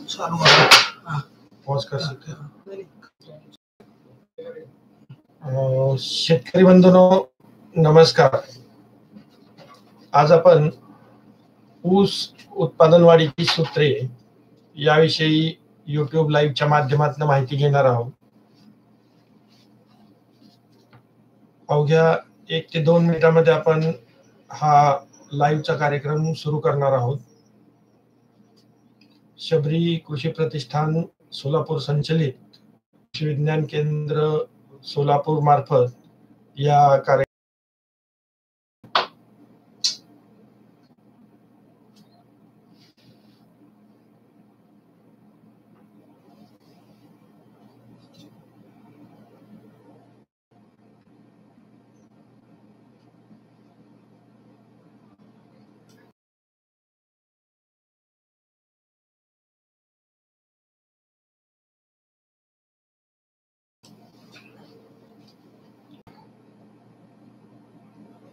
चालू आहे. पॉज कर सकते. शेतकरी बंधूंनो नमस्कार. आज आपण ऊस उत्पादन वाढीची सूत्रे याविषयी YouTube लाईव्हच्या माध्यमातून माहिती घेणार आहोत. अवघ्या 1 ते 2 मिनिटांमध्ये आपण हा लाईव्हचा कार्यक्रम सुरू करणार आहोत. शबरी कृषी प्रतिष्ठान सोलापूर संचलित कृषी विज्ञान केंद्र सोलापूर मार्फत या कार्य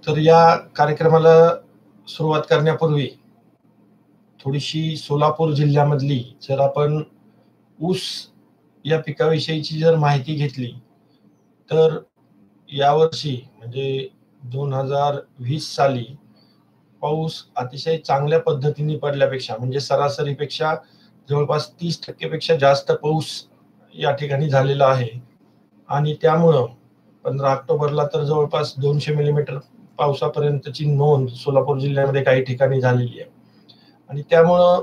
तर या कार्यक्रमाला सुरुवात करण्यापूर्वी थोडीशी सोलापूर जिल्ह्यामधली जर आपण ऊस या पिकाविषयीची जर माहिती घेतली तर यावर्षी म्हणजे 2020 साली पाऊस अतिशय चांगल्या पद्धतीने पडल्यापेक्षा म्हणजे सरासरीपेक्षा जवळपास 30% पेक्षा जास्त पाऊस या ठिकाणी झालेला आहे. आणि त्यामुळं 15 ऑक्टोबरला तर जवळपास 200 मिलीमीटर पावसापर्यंतची नोंद सोलापूर जिल्ह्यामध्ये काही ठिकाणी झालेली आहे. आणि त्यामुळं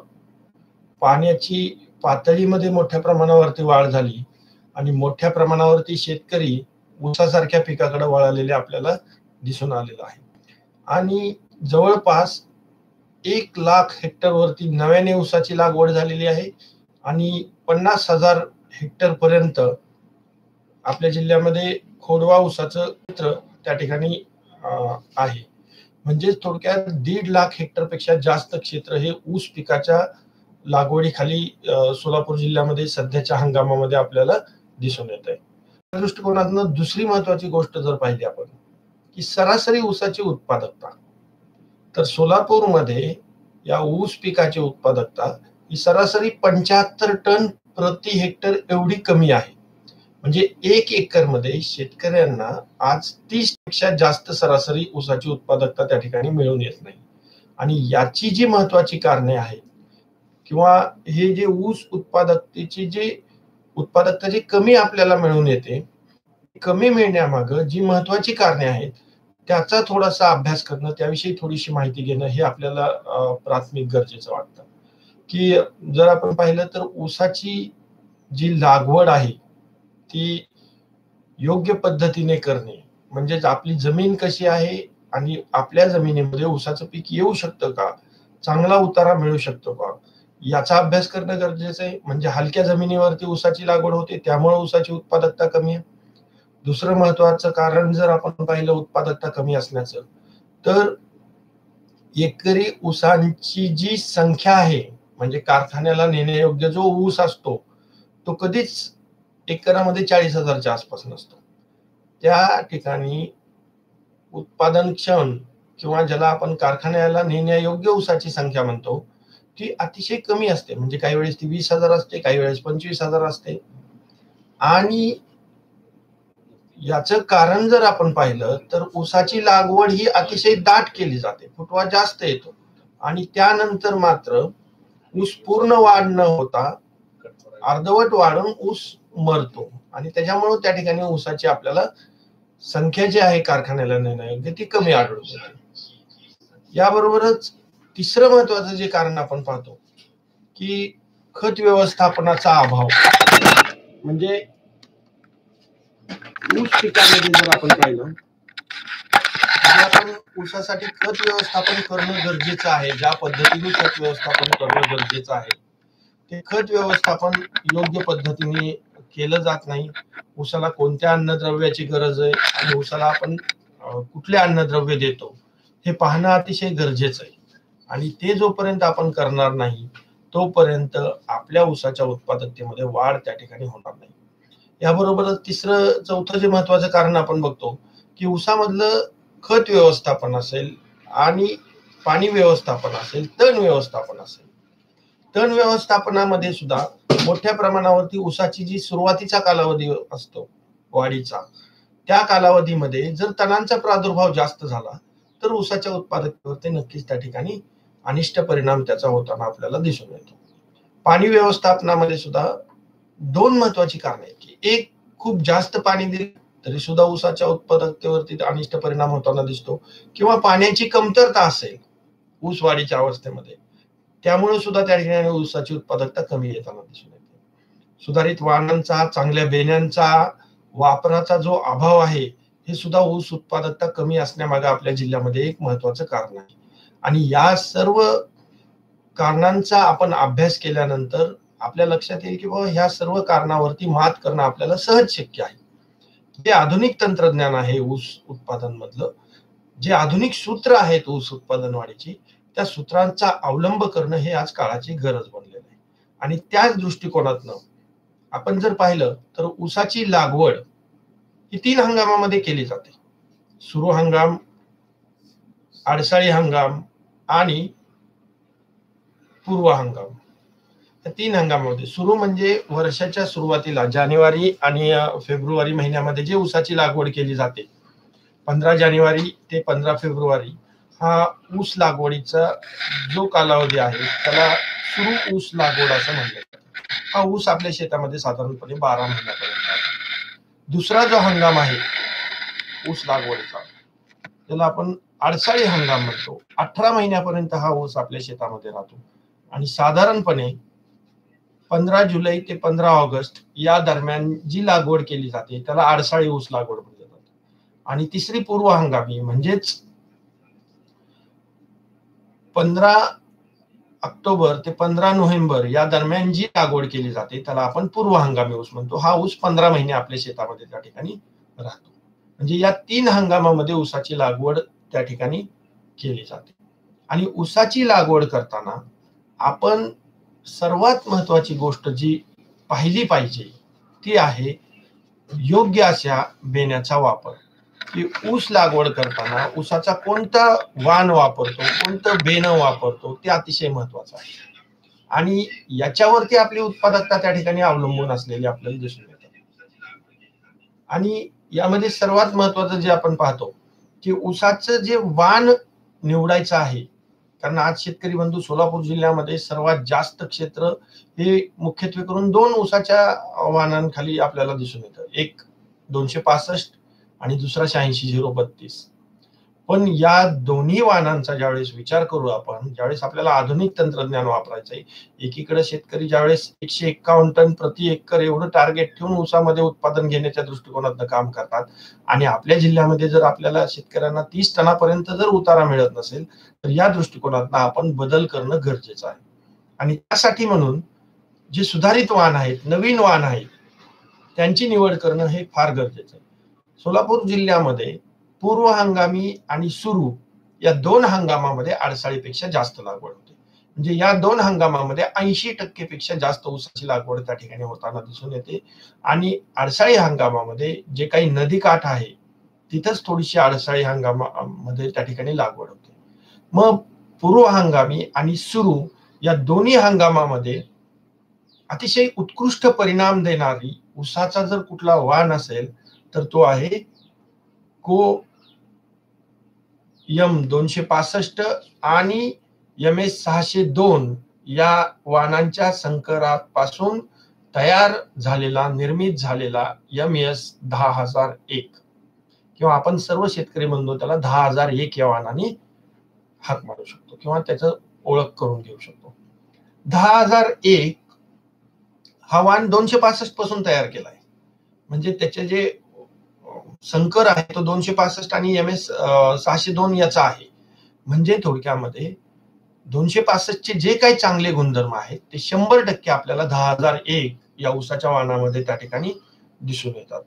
पाण्याची पातळीमध्ये मोठ्या प्रमाणावरती वाढ झाली आणि मोठ्या प्रमाणावरती शेतकरी ऊसासारख्या पिकाकडे वळालेले आपल्याला दिसून आलेलं आहे. आणि जवळपास 1 लाख हेक्टर वरती नव्याने ऊसाची लागवड झालेली आहे आणि 50,000 हेक्टर पर्यंत आपल्या जिल्ह्यामध्ये खोडवा ऊसाचं क्षेत्र त्या ठिकाणी आहे. म्हणजे थोडक्यात 1.5 लाख हेक्टर पेक्षा जास्त क्षेत्र हे ऊस पिकाच्या लागवडीखाली सोलापूर जिल्ह्यामध्ये सध्याच्या हंगामामध्ये आपल्याला दिसून येत आहे. त्या दृष्टिकोनातून दुसरी महत्वाची गोष्ट जर पाहिली आपण की सरासरी ऊसाची उत्पादकता, तर सोलापूरमध्ये या ऊस पिकाची उत्पादकता ही सरासरी 75 टन प्रति हेक्टर एवढी कमी आहे. म्हणजे 1 एकर मध्ये शेतकऱ्यांना आज 30 पेक्षा जास्त सरासरी ऊसाची उत्पादकता त्या ठिकाणी मिळून येत नाही. आणि याची जी महत्वाची कारणे आहेत किंवा हे जे ऊस उत्पादकता जी कमी आपल्याला मिळून येते, कमी मिळण्यामागं जी महत्वाची कारणे आहेत त्याचा थोडासा अभ्यास करणं, त्याविषयी थोडीशी माहिती घेणं हे आपल्याला प्राथमिक गरजेचं वाटतं. की जर आपण पाहिलं तर ऊसाची जी लागवड आहे ती योग्य पद्धतीने करणे, म्हणजेच आपली जमीन कशी आहे आणि आपल्या जमिनीमध्ये ऊसाचं पीक येऊ शकतं का, चांगला उतारा मिळू शकतो का, याचा अभ्यास करणं गरजेचं आहे. म्हणजे हलक्या जमिनीवरती ऊसाची लागवड होते त्यामुळे ऊसाची उत्पादकता कमी आहे. दुसरं महत्वाचं कारण जर आपण पाहिलं उत्पादकता कमी असण्याचं, तर एकरी ऊसांची जी संख्या आहे म्हणजे कारखान्याला नेण्यायोग्य जो ऊस असतो तो कधीच एकरामध्ये 40,000च्या आसपास नसतो. त्या ठिकाणी उत्पादन क्षम किंवा ज्याला आपण कारखान्याला नेण्यायोग्य ऊसाची संख्या म्हणतो ती अतिशय कमी असते. म्हणजे काही वेळेस ती 20,000 असते, काही वेळेस 25,000 असते. आणि याचं कारण जर आपण पाहिलं तर ऊसाची लागवड ही अतिशय दाट केली जाते, फुटवा जास्त येतो आणि त्यानंतर मात्र ऊस पूर्ण वाढ न होता अर्धवट वाढून ऊस मरतो आणि त्याच्यामुळे त्या ठिकाणी ऊसाची आपल्याला संख्या जी आहे कारखान्याला नेण्यायोग्य ती कमी आढळून येते. याबरोबरच तिसरं महत्वाचं जे कारण आपण पाहतो की खत व्यवस्थापनाचा अभाव. म्हणजे ऊस पिकामध्ये जर आपण पाहिलं तर आपण ऊसासाठी खत व्यवस्थापन करणं गरजेचं आहे. ज्या पद्धतीने खत व्यवस्थापन करणं गरजेचं आहे ते खत व्यवस्थापन योग्य पद्धतीने केलं जात नाही. ऊसाला कोणत्या अन्नद्रव्याची गरज आहे आणि ऊसाला आपण कुठले अन्नद्रव्य देतो हे पाहणं अतिशय गरजेचं आहे. आणि ते जोपर्यंत आपण करणार नाही तोपर्यंत आपल्या ऊसाच्या उत्पादकतेमध्ये वाढ त्या ठिकाणी होणार नाही. याबरोबरच तिसरं चौथं जे महत्वाचं कारण आपण बघतो की ऊसामधलं खत व्यवस्थापन असेल आणि पाणी व्यवस्थापन असेल, तण व्यवस्थापन असेल, तण व्यवस्थापनामध्ये सुद्धा मोठ्या प्रमाणावरती ऊसाची जी सुरुवातीचा कालावधी असतो वाढीचा, त्या कालावधीमध्ये जर तणांचा प्रादुर्भाव जास्त झाला तर ऊसाच्या उत्पादकतेवरती नक्कीच त्या ठिकाणी अनिष्ट परिणाम त्याचा होताना आपल्याला दिसून येतो. पाणी व्यवस्थापनामध्ये सुद्धा दोन महत्वाची कारणे आहेत की एक, खूप जास्त पाणी दिले तरी सुद्धा ऊसाच्या उत्पादकतेवरती अनिष्ट परिणाम होताना दिसतो, किंवा पाण्याची कमतरता असेल ऊस वाढीच्या अवस्थेमध्ये, त्यामुळे सुद्धा त्या ठिकाणी ऊसाची उत्पादकता कमी येताना दिसून येते. सुधारित वाहनांचा, चांगल्या बेण्यांचा वापराचा जो अभाव आहे, हे सुद्धा ऊस उत्पादकता कमी असण्यामागे आपल्या जिल्ह्यामध्ये एक महत्वाचं कारण आहे. आणि या सर्व कारणांचा आपण अभ्यास केल्यानंतर आपल्या लक्षात येईल की बाबा ह्या सर्व कारणावरती मात करणं आपल्याला सहज शक्य आहे. जे आधुनिक तंत्रज्ञान आहे ऊस उत्पादन मधलं, जे आधुनिक सूत्र आहेत ऊस उत्पादन वाढीची, त्या सूत्रांचा अवलंब करणं हे आज काळाची गरज बनलेलं आहे. आणि त्याच दृष्टिकोनातनं आपण जर पाहिलं तर ऊसाची लागवड ही 3 हंगामामध्ये केली जाते. सुरू हंगाम, आडसाळी हंगाम आणि पूर्व हंगाम. या 3 हंगामामध्ये सुरू म्हणजे वर्षाच्या सुरुवातीला जानेवारी आणि फेब्रुवारी महिन्यामध्ये जे ऊसाची लागवड केली जाते, 15 जानेवारी ते 15 फेब्रुवारी हा ऊस लागवडीचा जो कालावधी आहे त्याला सुरू ऊस लागवड असं म्हणलं जातं. हा ऊस आपल्या शेतामध्ये साधारणपणे 12 महिन्यापर्यंत आहे. दुसरा जो हंगाम आहे ऊस लागवडीचा, त्याला आपण आडसाळी हंगाम म्हणतो. 18 महिन्यापर्यंत हा ऊस आपल्या शेतामध्ये राहतो आणि साधारणपणे 15 जुलै ते 15 ऑगस्ट या दरम्यान जी लागवड केली जाते त्याला आडसाळी ऊस लागवड म्हटलं जातं. आणि तिसरी पूर्व हंगामी म्हणजेच 15 ऑक्टोबर ते 15 नोव्हेंबर या दरम्यान जी लागवड केली जाते त्याला आपण पूर्व हंगामी ऊस म्हणतो. हा ऊस 15 महिने आपल्या शेतामध्ये त्या ठिकाणी राहतो. म्हणजे या 3 हंगामामध्ये ऊसाची लागवड त्या ठिकाणी केली जाते. आणि ऊसाची लागवड करताना आपण सर्वात महत्वाची गोष्ट जी पाहिली पाहिजे ती आहे योग्य अशा बेण्याचा वापर. की ऊस लागवड करताना ऊसाचा कोणता वाण वापरतो, कोणतं बेणं वापरतो, ते अतिशय महत्वाचं आहे. आणि याच्यावरती आपली उत्पादकता त्या ठिकाणी अवलंबून असलेली आपल्याला दिसून येते. आणि यामध्ये सर्वात महत्वाचं जे आपण पाहतो की ऊसाचं जे वाण निवडायचं आहे, कारण आज शेतकरी बंधू सोलापूर जिल्ह्यामध्ये सर्वात जास्त क्षेत्र हे मुख्यत्वे करून 2 ऊसाच्या वाणांखाली आपल्याला दिसून येतं. एक 265 आणि दुसरा 86-032. पण या दोन्ही वाहनांचा ज्यावेळेस विचार करू आपण, ज्यावेळेस आपल्याला आधुनिक तंत्रज्ञान वापरायचंय, एकीकडे शेतकरी ज्यावेळेस 151 टन प्रति एकर एवढं टार्गेट ठेवून ऊसामध्ये उत्पादन घेण्याच्या दृष्टिकोनातून काम करतात, आणि आपल्या जिल्ह्यामध्ये जर आपल्याला शेतकऱ्यांना 30 टनापर्यंत जर उतारा मिळत नसेल तर या दृष्टिकोनातून आपण बदल करणं गरजेचं आहे. आणि त्यासाठी म्हणून जे सुधारित वाहन आहेत, नवीन वाहन आहेत, त्यांची निवड करणं हे फार गरजेचं आहे. सोलापूर जिल्ह्यामध्ये पूर्व हंगामी आणि सुरू या 2 हंगामामध्ये आडसाळीपेक्षा जास्त लागवड होते. म्हणजे या 2 हंगामामध्ये 80% पेक्षा जास्त ऊसाची लागवड त्या ठिकाणी होताना दिसून येते. आणि आडसाळी हंगामामध्ये जे काही नदी काठ आहे तिथंच थोडीशी आडसाळी हंगामामध्ये त्या ठिकाणी लागवड होते. मग पूर्व हंगामी आणि सुरू या दोन्ही हंगामामध्ये अतिशय उत्कृष्ट परिणाम देणारी ऊसाचा जर कुठला वाण असेल तर तो आहे को M265 आणि MS602 या वाहनांच्या संकरापासून तयार झालेला, निर्मित झालेला MS10001, किंवा आपण सर्व शेतकरी बंधू त्याला 10001 या वाहनाने हाक मारू शकतो किंवा त्याचं ओळख करून घेऊ शकतो. 10001 हा वाहन 265 पासून तयार केलाय. म्हणजे त्याचे जे संकर आहे तो 265 आणि MS602 याचा आहे. म्हणजे थोडक्यामध्ये 265 चे जे काही चांगले गुणधर्म आहेत ते 100% आपल्याला 10001 या ऊसाच्या वाहनामध्ये त्या ठिकाणी दिसून येतात.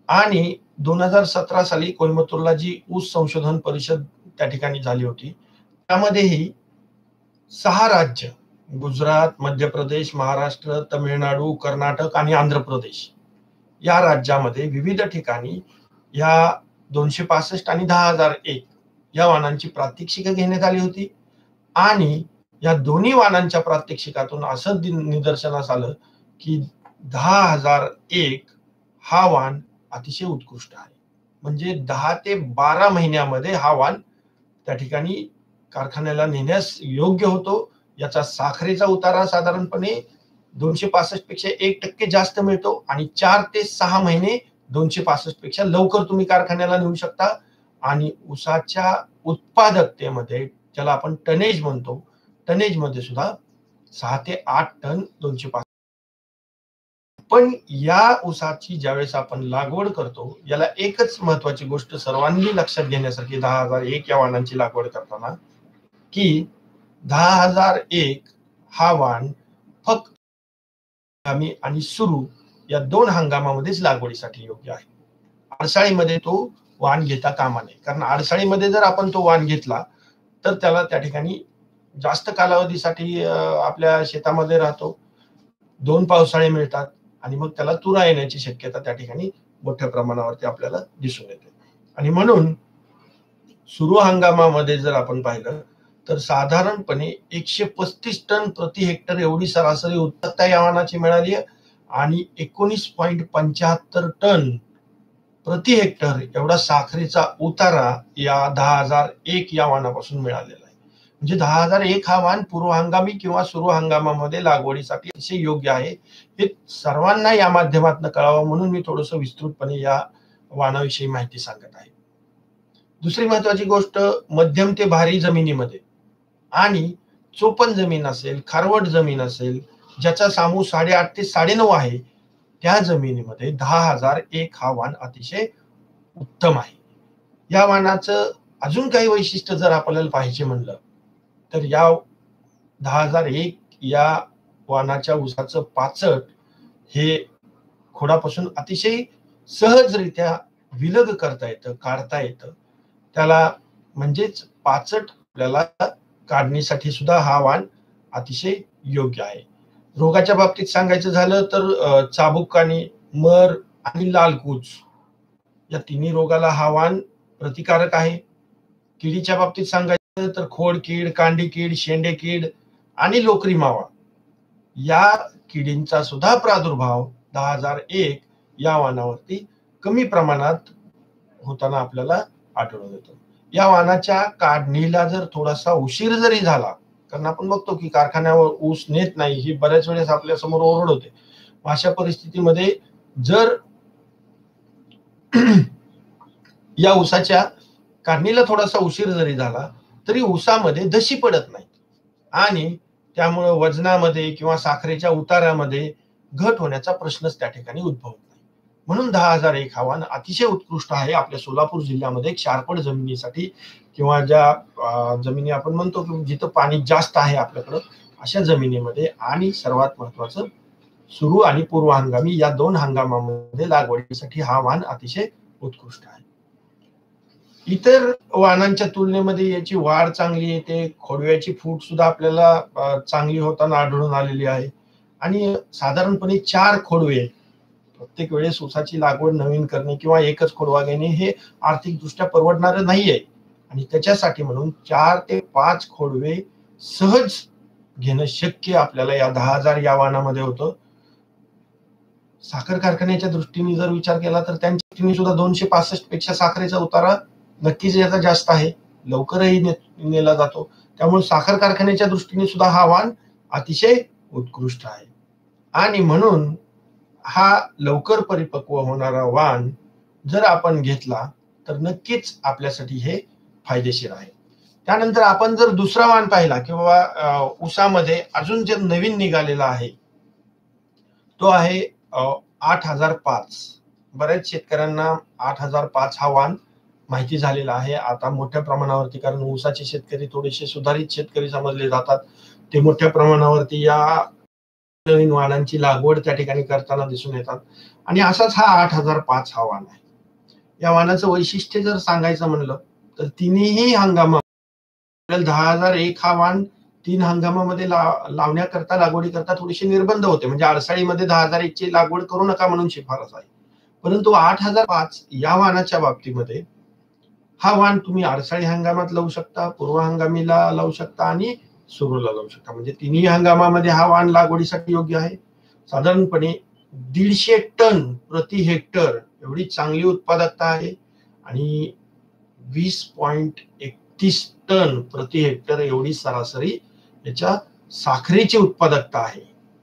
आणि 2017 साली कोइंबतूरला जी ऊस संशोधन परिषद त्या ठिकाणी झाली होती, त्यामध्येही 6 राज्य गुजरात, मध्य प्रदेश, महाराष्ट्र, तमिळनाडू, कर्नाटक आणि आंध्र प्रदेश या राज्यामध्ये विविध ठिकाणी या 265 आणि 10001 या वाहनांची प्रात्यक्षिकं घेण्यात आली होती. आणि या दोन्ही वाहनांच्या प्रात्यक्षिकातून असं निदर्शनास आलं की 10,001 हा वाण अतिशय उत्कृष्ट आहे. म्हणजे 10 ते 12 महिन्यामध्ये हा वाण त्या ठिकाणी कारखान्याला नेण्यास योग्य होतो. याचा साखरेचा उतारा साधारणपणे 265 पेक्षा 1% जास्त मिळतो आणि 4 ते 6 महिने 265 पेक्षा लवकर तुम्ही कारखान्याला नेऊ शकता. आणि ऊसाच्या उत्पादकतेमध्ये, ज्याला आपण टनेज म्हणतो, टनेज मध्ये सुद्धा 6 ते 8 टन 205. पण या ऊसाची ज्यावेळेस आपण लागवड करतो, याला एकच महत्वाची गोष्ट सर्वांनी लक्षात घेण्यासारखी 10,001 या वाणांची लागवड करताना, की 10,001 हा वाण फक्त आगामी आणि सुरू या 2 हंगामामध्येच लागवडीसाठी योग्य आहे. आडसाळीमध्ये तो वाण घेता कामा नये. कारण आडसाळीमध्ये जर आपण तो वाण घेतला तर त्याला त्या ठिकाणी जास्त कालावधीसाठी आपल्या शेतामध्ये राहतो. 2 पावसाळे मिळतात आणि मग त्याला तुरा येण्याची शक्यता त्या ठिकाणी मोठ्या प्रमाणावरती आपल्याला दिसून येते. आणि म्हणून सुरू हंगामामध्ये जर आपण पाहिलं तर साधारणपणे 135 टन प्रति हेक्टर एवढी सरासरी उत्पादकता या वाणाची मिळाली आहे आणि 19.75 टन प्रति हेक्टर एवढा साखरेचा उतारा या 10,001 या वाणापासून मिळालेला आहे. म्हणजे 10,001 हा वाण पूर्व हंगामी किंवा सुरू हंगामामध्ये लागवडीसाठी अतिशय योग्य आहे. हे सर्वांना या माध्यमातून कळावं म्हणून मी थोडंसं विस्तृतपणे या वाणाविषयी माहिती सांगत आहे. दुसरी महत्वाची गोष्ट, मध्यम ते भारी जमिनीमध्ये आणि चोपन जमीन असेल, खारवट जमीन असेल, ज्याचा सामू 8.5 ते 9.5 आहे, त्या जमिनीमध्ये 10,001 हा वाण अतिशय उत्तम आहे. या वाणाचं अजून काही वैशिष्ट्य जर आपल्याला पाहिजे म्हणलं तर या 10,001 या वाणाच्या ऊसाचं पाचट हे खोडापासून अतिशय सहजरित्या विलग करता येतं, काढता येतं. त्याला म्हणजेच पाचट आपल्याला काढणीसाठी सुद्धा हा वाण अतिशय योग्य आहे. रोगाच्या बाबतीत सांगायचं झालं तर चाबुकानी, मर आणि लालकूच या तिन्ही रोगाला हा वाण प्रतिकारक आहे. किडीच्या बाबतीत सांगायचं तर खोडकीड, कांडीकीड, शेंडेकीड आणि लोकरी मावा या किडींचा सुद्धा प्रादुर्भाव 10,001 या वाणावरती कमी प्रमाणात होताना आपल्याला आढळून येतो. या वाणाच्या काढणीला जर थोडासा उशीर जरी झाला, कारण आपण बघतो की कारखान्यावर ऊस नेत नाही ही बऱ्याच वेळेस आपल्या समोर ओरड होते. अशा परिस्थितीमध्ये जर या ऊसाच्या काढणीला थोडासा उशीर जरी झाला तरी ऊसामध्ये दशी पडत नाही आणि त्यामुळे वजनामध्ये किंवा साखरेच्या उतारामध्ये घट होण्याचा प्रश्नच त्या ठिकाणी उद्भवत नाही. म्हणून 10,001 हा वाण अतिशय उत्कृष्ट आहे आपल्या सोलापूर जिल्ह्यामध्ये क्षारपड जमिनीसाठी किंवा ज्या जमिनी आपण म्हणतो की जिथं पाणी जास्त आहे आपल्याकडं अशा जमिनीमध्ये, आणि सर्वात महत्वाचं सुरू आणि पूर्व हंगामी या 2 हंगामामध्ये लागवडीसाठी हा वाण अतिशय उत्कृष्ट आहे. इतर वाणांच्या तुलनेमध्ये याची वाढ चांगली येते, खोडव्याची फूट सुद्धा आपल्याला चांगली होताना आढळून आलेली आहे आणि साधारणपणे 4 खोडवे प्रत्येक वेळेस ऊसाची लागवड नवीन करणे किंवा एकच खोडवा घेणे हे आर्थिकदृष्ट्या परवडणारं नाहीये आणि त्याच्यासाठी म्हणून 4 ते 5 खोडवे सहज घेणं शक्य आपल्याला या 10,000 या वाणामध्ये होतं. साखर कारखान्याच्या दृष्टीने जर विचार केला तर त्यांच्या दृष्टीने सुद्धा 265 पेक्षा साखरेचा उतारा नक्कीच याचा जास्त आहे, लवकरही नेला जातो. त्यामुळे साखर कारखान्याच्या दृष्टीने सुद्धा हा वाण अतिशय उत्कृष्ट आहे आणि म्हणून हा लवकर परिपक्व होणारा वाण जर आपण घेतला तर नक्कीच आपल्यासाठी हे फायदेशीर आहे. त्यानंतर आपण जर दुसरा वाण पाहिला किंवा ऊसामध्ये अजून जे नवीन निघालेला आहे तो आहे 8,005. बऱ्याच शेतकऱ्यांना 8,005 हा वाण माहिती झालेला आहे आता मोठ्या प्रमाणावरती, कारण ऊसाचे शेतकरी थोडेसे सुधारित शेतकरी समजले जातात. ते मोठ्या प्रमाणावरती या नवीन वाणांची लागवड त्या ठिकाणी करताना दिसून येतात आणि असाच हा 8,005 हा वाण आहे. या वाणाचं वैशिष्ट्य जर सांगायचं म्हणलं तर तिन्ही हंगामा 10,001 हा वाण 3 हंगामामध्ये लावण्याकरता लागवडीकरता थोडीशी निर्बंध होते. म्हणजे आडसाळीमध्ये 10,001 ची लागवड करू नका म्हणून शिफारस आहे. परंतु 8,005 या वाणाच्या बाबतीमध्ये हा वाण तुम्ही आडसाळी हंगामात लावू शकता, पूर्व हंगामीला लावू शकता आणि सुरूला लावू शकता. म्हणजे तिन्ही हंगामामध्ये हा वाण लागवडीसाठी योग्य आहे. साधारणपणे 150 टन प्रति हेक्टर एवढी चांगली उत्पादकता आहे आणि 20.31 टन प्रति हेक्टर एवढी सरासरी याच्या साखरेची उत्पादकता आहे.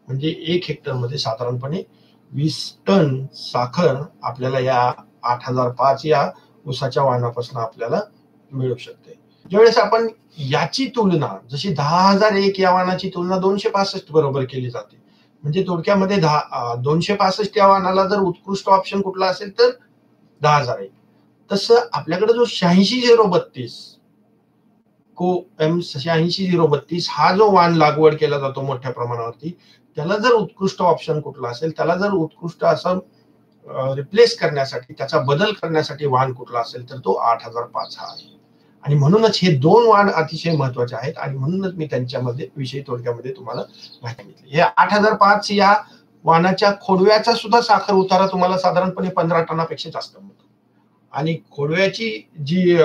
म्हणजे 1 हेक्टर मध्ये साधारणपणे 20 टन साखर आपल्याला या 8005 या ऊसाच्या वाणापासून आपल्याला मिळू शकते. ज्यावेळेस आपण याची तुलना जशी 10,001 या वाणाची तुलना 265 बरोबर केली जाते, म्हणजे थोडक्यामध्ये 265 या वाणाला जर उत्कृष्ट ऑप्शन कुठला असेल तर 10,001. तसं आपल्याकडे जो 86,032 को एम 86,032 हा जो वाण लागवड केला जातो मोठ्या प्रमाणावरती, त्याला जर उत्कृष्ट ऑप्शन कुठला असेल, त्याला जर उत्कृष्ट असं रिप्लेस करण्यासाठी, त्याचा बदल करण्यासाठी वाण कुठला असेल तर तो 8005 हा आहे. आणि म्हणूनच हे दोन वाण अतिशय महत्वाचे आहेत आणि म्हणूनच मी त्यांच्यामध्ये विषयी थोडक्यामध्ये तुम्हाला माहिती घेतली. हे 8005 या वाणाच्या खोडव्याचा सुद्धा साखर उतारा तुम्हाला साधारणपणे 15 टनापेक्षा जास्त मिळतो. आणि खोडव्याची जी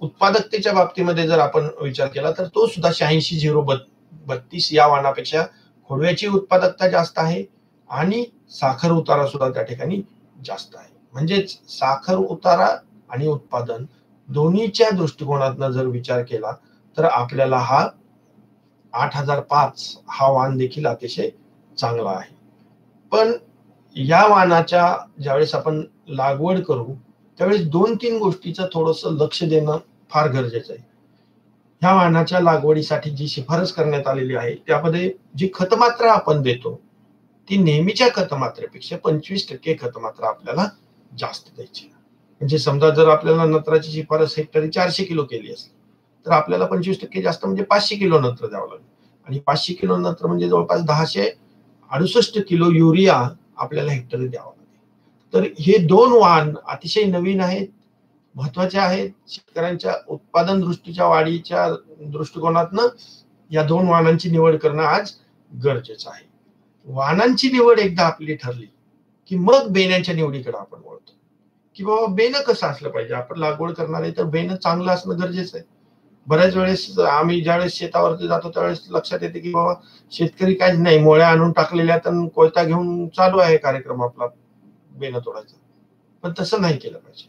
उत्पादकतेच्या बाबतीमध्ये जर आपण विचार केला तर तो सुद्धा 86,032 या वाणापेक्षा खोडव्याची उत्पादकता जास्त आहे आणि साखर उतारा सुद्धा त्या ठिकाणी जास्त आहे. म्हणजेच साखर उतारा आणि उत्पादन दोन्हीच्या दृष्टिकोनातून जर विचार केला तर आपल्याला हा 8005 हा वाण देखील अतिशय चांगला आहे. पण या वाणाच्या ज्यावेळेस आपण लागवड करू त्यावेळेस 2-3 गोष्टीचं थोडंसं लक्ष देणं फार गरजेचं आहे. ह्या वाणाच्या लागवडीसाठी जी शिफारस करण्यात आलेली आहे त्यामध्ये जी खतमात्रा आपण देतो ती नेहमीच्या खतमात्रेपेक्षा 25% खतमात्रा आपल्याला जास्त द्यायची. म्हणजे समजा जर आपल्याला नत्राची शिफारस हेक्टरी 400 किलो केली असली तर आपल्याला 25% जास्त म्हणजे 500 किलो नत्र द्यावं लागेल. आणि 500 किलो नत्र म्हणजे जवळपास 1068 किलो युरिया आपल्याला हेक्टरी द्यावा लागेल. तर हे दोन वाण अतिशय नवीन आहेत, महत्वाचे आहेत. शेतकऱ्यांच्या उत्पादन दृष्टीच्या वाढीच्या दृष्टिकोनातनं या दोन वाणांची निवड करणं आज गरजेचं आहे. वाणांची निवड एकदा आपली ठरली की मग बेण्याच्या निवडीकडे आपण वळतो की बाबा बेणं कसं असलं पाहिजे. आपण लागवड करणार आहे तर बेणं चांगलं असणं गरजेचं आहे. बऱ्याच वेळेस आम्ही ज्यावेळेस शेतावरती जातो त्यावेळेस लक्षात येते की बाबा शेतकरी काहीच नाही, मोळ्या आणून टाकलेल्या तर कोयता घेऊन चालू आहे कार्यक्रम आपला बेणं तोडायचा. पण तसं नाही केलं पाहिजे.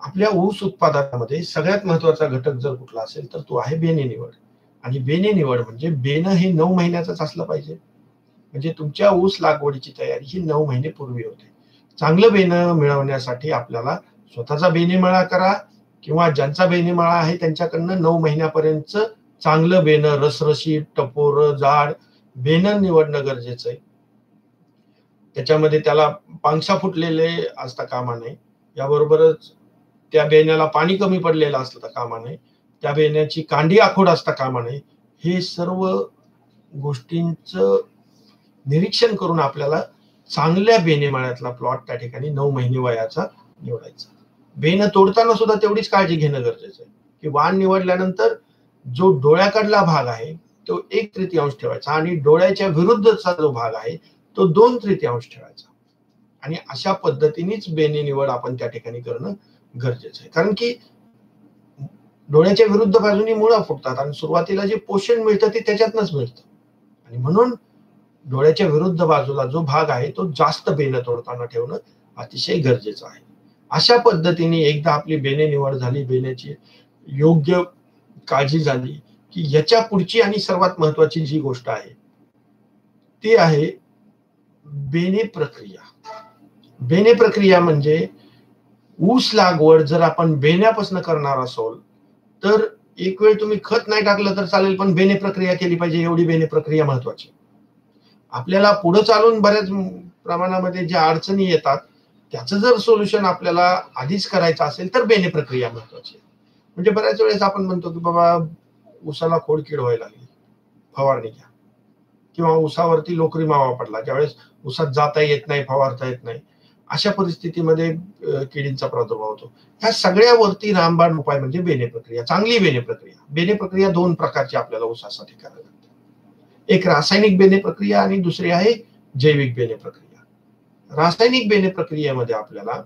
आपल्या ऊस उत्पादनामध्ये सगळ्यात महत्वाचा घटक जर कुठला असेल तर तो आहे बेणे निवड. आणि बेणे निवड म्हणजे बेणं हे 9 महिन्याचंच असलं पाहिजे. म्हणजे तुमच्या ऊस लागवडीची तयारी ही 9 महिने पूर्वी होते. चांगलं बेणं मिळवण्यासाठी आपल्याला स्वतःचा बेणेमळा करा किंवा ज्यांचा बेणेमळा आहे त्यांच्याकडनं 9 महिन्यापर्यंत चांगलं बेणं रसरशीत टपोर जाड बेणं निवडणं गरजेचं आहे. त्याच्यामध्ये त्याला पांगसा फुटलेले असता कामा नये. याबरोबरच त्या बेण्याला पाणी कमी पडलेलं असता कामा नये. त्या बेण्याची कांडी आखोड असता कामा नये. हे सर्व गोष्टींचं निरीक्षण करून आपल्याला चांगल्या बेणेमाळ्यातला प्लॉट त्या ठिकाणी 9 महिने वयाचा निवडायचा. बेणं तोडताना सुद्धा तेवढीच काळजी घेणं गरजेचं आहे की वाण निवडल्यानंतर जो डोळ्याकडला भाग आहे तो 1/3 ठेवायचा आणि डोळ्याच्या विरुद्धचा जो भाग आहे तो 2/3 ठेवायचा. आणि अशा पद्धतीनेच बेणे निवड आपण त्या ठिकाणी करणं गरजेचं आहे. कारण की डोळ्याच्या विरुद्ध बाजूनी मुळा फुटतात आणि सुरुवातीला जे पोषण मिळतं ते त्याच्यातनच मिळतं. आणि म्हणून डोळ्याच्या विरुद्ध बाजूला जो भाग आहे तो जास्त बेणं तोडताना ठेवणं अतिशय गरजेचं आहे. अशा पद्धतीने एकदा आपली बेणे निवड झाली, बेण्याची योग्य काळजी झाली की याच्या पुढची आणि सर्वात महत्वाची जी गोष्ट आहे ती आहे बेणे प्रक्रिया. बेणे प्रक्रिया म्हणजे ऊस लागवड जर आपण बेण्यापासून करणार असोल तर एक वेळ तुम्ही खत नाही टाकलं तर चालेल पण बेणे प्रक्रिया केली पाहिजे. एवढी बेणे प्रक्रिया महत्वाची. आपल्याला पुढे चालून बऱ्याच प्रमाणामध्ये ज्या अडचणी येतात त्याचं जर सोल्युशन आपल्याला आधीच करायचं असेल तर बेणे प्रक्रिया महत्वाची. म्हणजे बऱ्याच वेळेस आपण म्हणतो की बाबा ऊसाला खोडकीड व्हायला लागली, फवारणी घ्या. किंवा ऊसावरती लोकरी मावा पडला, ज्यावेळेस ऊसात जाता येत नाही, फवारता येत नाही, अशा परिस्थितीमध्ये किडींचा प्रादुर्भाव होतो. ह्या सगळ्यावरती रामबाण उपाय म्हणजे बेणे प्रक्रिया. चांगली बेणे प्रक्रिया. बेणे प्रक्रिया 2 प्रकारची आपल्याला ऊसासाठी करावी लागते. एक रासायनिक बेणे प्रक्रिया आणि दुसरी आहे जैविक बेणे प्रक्रिया. रासायनिक बेणे प्रक्रियेमध्ये आपल्याला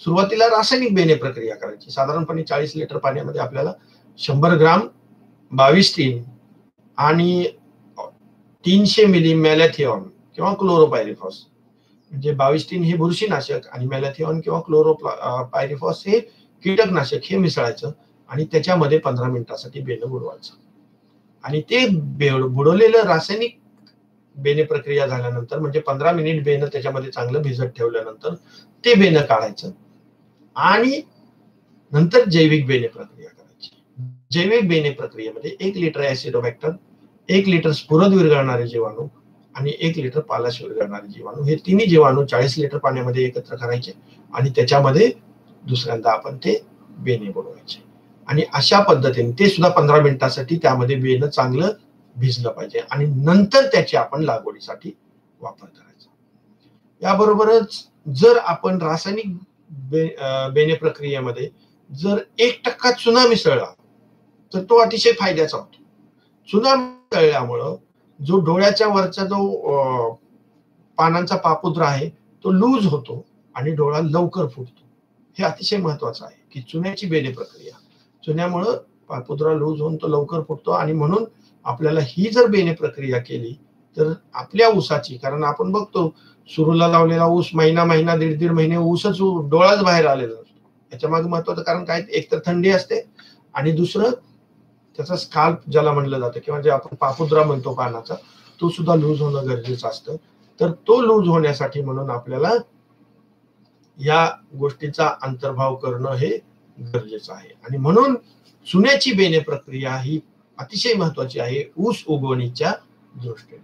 सुरुवातीला रासायनिक बेणे प्रक्रिया करायची. साधारणपणे 40 लिटर पाण्यामध्ये आपल्याला 100 ग्राम 22 आणि 300 मिली मॅलॅथिऑन किंवा क्लोरोपायरिफॉस, म्हणजे 22 हे बुरशीनाशक आणि मॅलॅथिऑन किंवा क्लोरोपायरिफॉस हे कीटकनाशक हे मिसळायचं आणि त्याच्यामध्ये 15 मिनिटासाठी बेणं बुडवायचं. आणि ते बुडवलेलं रासायनिक बेणे प्रक्रिया झाल्यानंतर, म्हणजे 15 मिनिट बेणं त्याच्यामध्ये चांगलं भिजत ठेवल्यानंतर ते बेणं काढायचं आणि नंतर जैविक बेणे प्रक्रिया करायची. जैविक बेणे प्रक्रियेमध्ये 1 लिटर ऍसिडोबॅक्टर, 1 लिटर स्फुरद विरघळणारे जीवाणू आणि 1 लिटर पालाश विरघळणारे जीवाणू, हे तिन्ही जीवाणू 40 लिटर पाण्यामध्ये एकत्र करायचे आणि त्याच्यामध्ये दुसऱ्यांदा आपण ते बेणे बुडवायचे. आणि अशा पद्धतीने ते सुद्धा 15 मिनिटासाठी त्यामध्ये बेणं चांगलं भिजलं पाहिजे आणि नंतर त्याची आपण लागवडीसाठी वापर करायचा. याबरोबरच जर आपण रासायनिक बेणे प्रक्रियेमध्ये जर 1% चुना मिसळला तर तो अतिशय फायद्याचा होतो. चुना मिसळल्यामुळं जो डोळ्याच्या वरचा जो पानांचा पापुद्रा आहे तो लूज होतो आणि डोळा लवकर फुटतो. हे अतिशय महत्वाचं आहे की चुन्याची बेणे प्रक्रिया, चुन्यामुळं पापुद्रा लूज होऊन तो लवकर फुटतो. आणि म्हणून आपल्याला ही जर बेणे प्रक्रिया केली तर आपल्या ऊसाची, कारण आपण बघतो सुरूला लावलेला ऊस महिना 1.5 महिने ऊसच डोळाच बाहेर आलेला असतो. याच्या मागे महत्वाचं कारण काय, एक तर थंडी असते आणि दुसरं त्याचा स्काल्प ज्याला म्हणलं जातं किंवा जे आपण पापुद्रा म्हणतो पानाचा, तो सुद्धा लूज होणं गरजेचं असतं. तर तो लूज होण्यासाठी म्हणून आपल्याला या गोष्टीचा अंतर्भाव करणं हे गरजेचं आहे. आणि म्हणून चुन्याची बेणे प्रक्रिया ही अतिशय महत्वाची आहे ऊस उगवणीच्या दृष्टीने.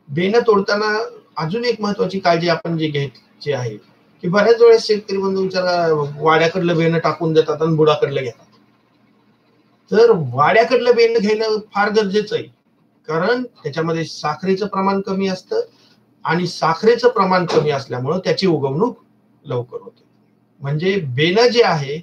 बेणं तोडताना अजून एक महत्वाची काळजी आपण जी घ्यायची आहे की बऱ्याच वेळेस शेतकरी बंधू वाड्याकडलं बेणं टाकून देतात आणि बुडाकडलं घेतात. तर वाड्याकडलं बेणं घेणं फार गरजेचं आहे, कारण त्याच्यामध्ये साखरेचं प्रमाण कमी असतं आणि साखरेचं प्रमाण कमी असल्यामुळं त्याची उगवणूक लवकर होते. म्हणजे बेणं जे आहे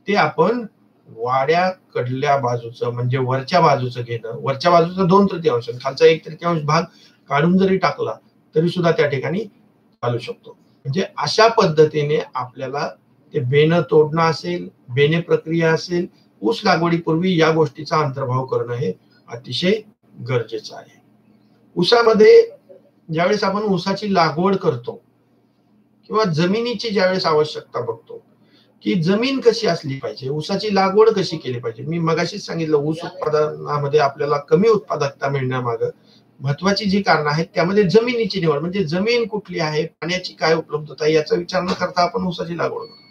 ते आपण वाड्याकडल्या बाजूचं म्हणजे वरच्या बाजूचं घेणं, वरच्या बाजूचा 2/3 खालचा 1/3 भाग काढून जरी टाकला तरी सुद्धा त्या ठिकाणी चालू शकतो. म्हणजे अशा पद्धतीने आपल्याला ते बेणं तोडणं असेल, बेणे प्रक्रिया असेल, ऊस लागवडीपूर्वी या गोष्टीचा अंतर्भाव करणं हे अतिशय गरजेचं आहे. ऊसामध्ये ज्यावेळेस आपण ऊसाची लागवड करतो किंवा जमिनीची ज्यावेळेस आवश्यकता बघतो की जमीन कशी असली पाहिजे, ऊसाची लागवड कशी केली पाहिजे. मी मगाशीच सांगितलं ऊस उत्पादनामध्ये आपल्याला कमी उत्पादकता मिळण्यामागं महत्वाची जी कारण आहेत त्यामध्ये जमिनीची निवड, म्हणजे जमीन कुठली आहे, पाण्याची काय उपलब्धता याचा विचार न करता आपण ऊसाची लागवड करतो.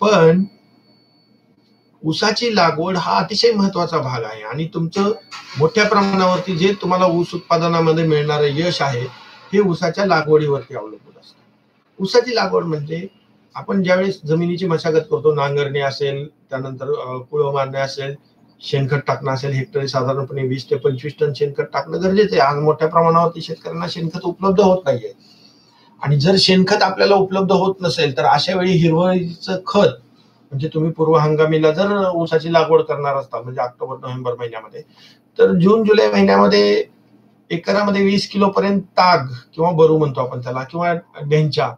पण ऊसाची लागवड हा अतिशय महत्वाचा भाग आहे आणि तुमचं मोठ्या प्रमाणावरती जे तुम्हाला ऊस उत्पादनामध्ये मिळणारं यश आहे हे ऊसाच्या लागवडीवरती अवलंबून असतं. ऊसाची लागवड म्हणजे आपण ज्यावेळेस जमिनीची मशागत करतो, नांगरणे असेल, त्यानंतर कुळं मारणे असेल, शेणखत टाकणं असेल, हेक्टरी साधारणपणे 20 ते 25 टन शेणखत टाकणं गरजेचं आहे. आज मोठ्या प्रमाणावरती शेतकऱ्यांना शेणखत उपलब्ध होत नाहीये आणि जर शेणखत आपल्याला उपलब्ध होत नसेल तर अशा वेळी हिरवळीचं खत, म्हणजे तुम्ही पूर्व हंगामीला जर ऊसाची लागवड करणार असता म्हणजे ऑक्टोबर नोव्हेंबर महिन्यामध्ये, तर जून जुलै महिन्यामध्ये एकरामध्ये 20 किलो पर्यंत ताग किंवा बरू म्हणतो आपण त्याला किंवा ढेंचा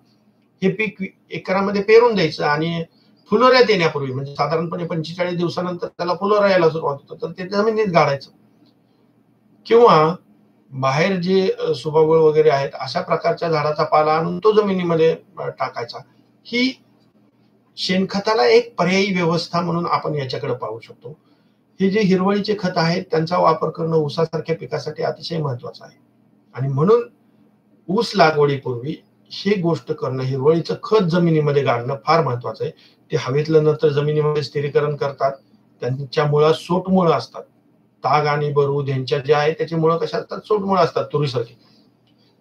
हे पीक एकरामध्ये पेरून द्यायचं आणि फुलोऱ्यात येण्यापूर्वी म्हणजे साधारणपणे 45 दिवसानंतर त्याला फुलोरा यायला सुरुवात होतं तर ते जमिनीत गाडायचं किंवा बाहेर जे सुबाबळ वगैरे आहेत अशा प्रकारच्या झाडाचा पाला आणून तो जमिनीमध्ये टाकायचा. ही शेणखताला एक पर्यायी व्यवस्था म्हणून आपण याच्याकडे पाहू शकतो. हे जे हिरवळीचे खत आहेत त्यांचा वापर करणं ऊसासारख्या पिकासाठी अतिशय महत्वाचं आहे आणि म्हणून ऊस लागवडीपूर्वी ही गोष्ट करणं, हिरवळीचं खत जमिनीमध्ये गाडणं फार महत्वाचं आहे. ते हवेतलं नंतर जमिनीमध्ये स्थिरीकरण करतात. त्यांच्या मुळात सोटमुळं असतात. ताग आणि बरू ढेंचा जे आहे त्याची मुळं कशा असतात, सोटमुळं असतात तुरीसारखी.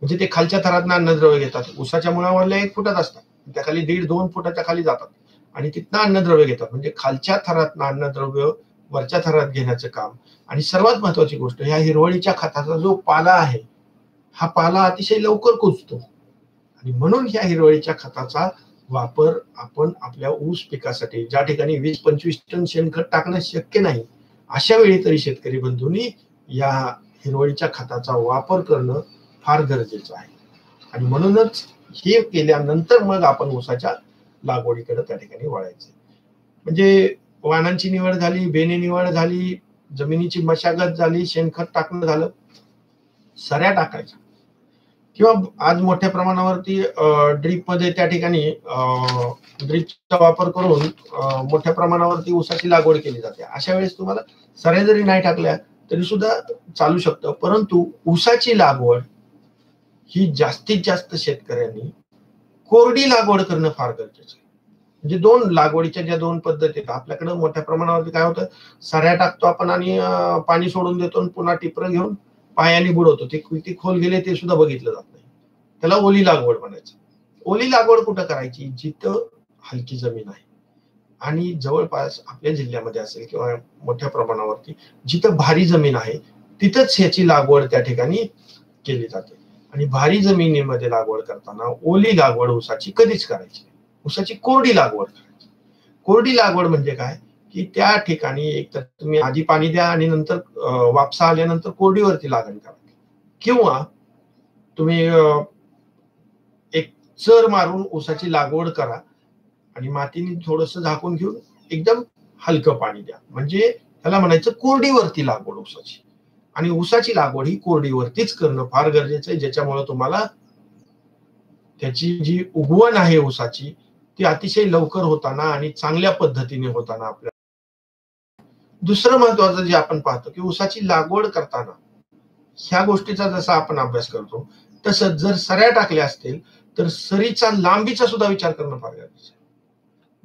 म्हणजे ते खालच्या थरात अन्नद्रव्य घेतात. ऊसाच्या मुळावरल्या 1 फुटात असतात, त्या खाली 1.5-2 फुटाच्या खाली जातात आणि तिथनं अन्नद्रव्य घेतात. म्हणजे खालच्या थरात अन्नद्रव्य वरच्या थरात घेण्याचं काम. आणि सर्वात महत्वाची गोष्ट, ह्या हिरवळीच्या खताचा जो पाला आहे हा पाला अतिशय लवकर कुजतो आणि म्हणून ह्या हिरवळीच्या खताचा वापर आपण आपल्या ऊस पिकासाठी, ज्या ठिकाणी 20-25 टन शेणखत टाकणं शक्य नाही अशा वेळी तरी शेतकरी बंधूंनी या हिरवळीच्या खताचा वापर करणं फार गरजेचं आहे. आणि म्हणूनच हे केल्यानंतर मग आपण ऊसाच्या लागवडीकडे त्या ठिकाणी वळायचं. म्हणजे वाणांची निवड झाली, बेने निवड झाली, जमिनीची मशागत झाली, शेणखत टाकणं झालं, सऱ्या टाकायच्या किंवा आज मोठ्या प्रमाणावरती ड्रीप मध्ये त्या ठिकाणी ड्रीपचा वापर करून मोठ्या प्रमाणावरती ऊसाची लागवड केली जाते. अशा वेळेस तुम्हाला सऱ्या जरी नाही टाकल्या तरी सुद्धा चालू शकतं, परंतु ऊसाची लागवड ही जास्तीत जास्त शेतकऱ्यांनी कोरडी लागवड करणं फार गरजेचं आहे. म्हणजे दोन लागवडीच्या ज्या दोन पद्धती आहेत आपल्याकडे मोठ्या प्रमाणावरती काय होतं, सऱ्या टाकतो आपण आणि पाणी सोडून देतो आणि पुन्हा टिपरं घेऊन पायाने बुडवतो. ते किती खोल गेले ते सुद्धा बघितलं जात नाही. त्याला ओली लागवड म्हणायचं. ओली लागवड कुठं करायची? जिथं हलकी जमीन आहे आणि जवळपास आपल्या जिल्ह्यामध्ये असेल किंवा मोठ्या प्रमाणावरती जिथं भारी जमीन आहे तिथंच ह्याची लागवड त्या ठिकाणी केली जाते. आणि भारी जमिनीमध्ये लागवड करताना ओली लागवड ऊसाची कधीच करायची. ऊसाची कोरडी लागवड करायची. कोरडी लागवड म्हणजे काय की त्या ठिकाणी एक तर तुम्ही आधी पाणी द्या आणि नंतर वापसा आल्यानंतर कोरडीवरती लागण करा, किंवा तुम्ही एक चर मारून ऊसाची लागवड करा आणि मातीने थोडस झाकून घेऊन एकदम हलकं पाणी द्या. म्हणजे त्याला म्हणायचं कोरडीवरती लागवड ऊसाची. आणि ऊसाची लागवड ही कोरडीवरतीच करणं फार गरजेचं आहे, ज्याच्यामुळे तुम्हाला त्याची जी उगवण आहे ऊसाची ती अतिशय लवकर होताना आणि चांगल्या पद्धतीने होताना आपल्याला. दुसरं महत्वाचं जे आपण पाहतो की ऊसाची लागवड करताना ह्या गोष्टीचा जसा आपण अभ्यास करतो तसंच जर सऱ्या टाकल्या असतील तर सरीचा लांबीचा सुद्धा विचार करणं फार गरजेचं आहे.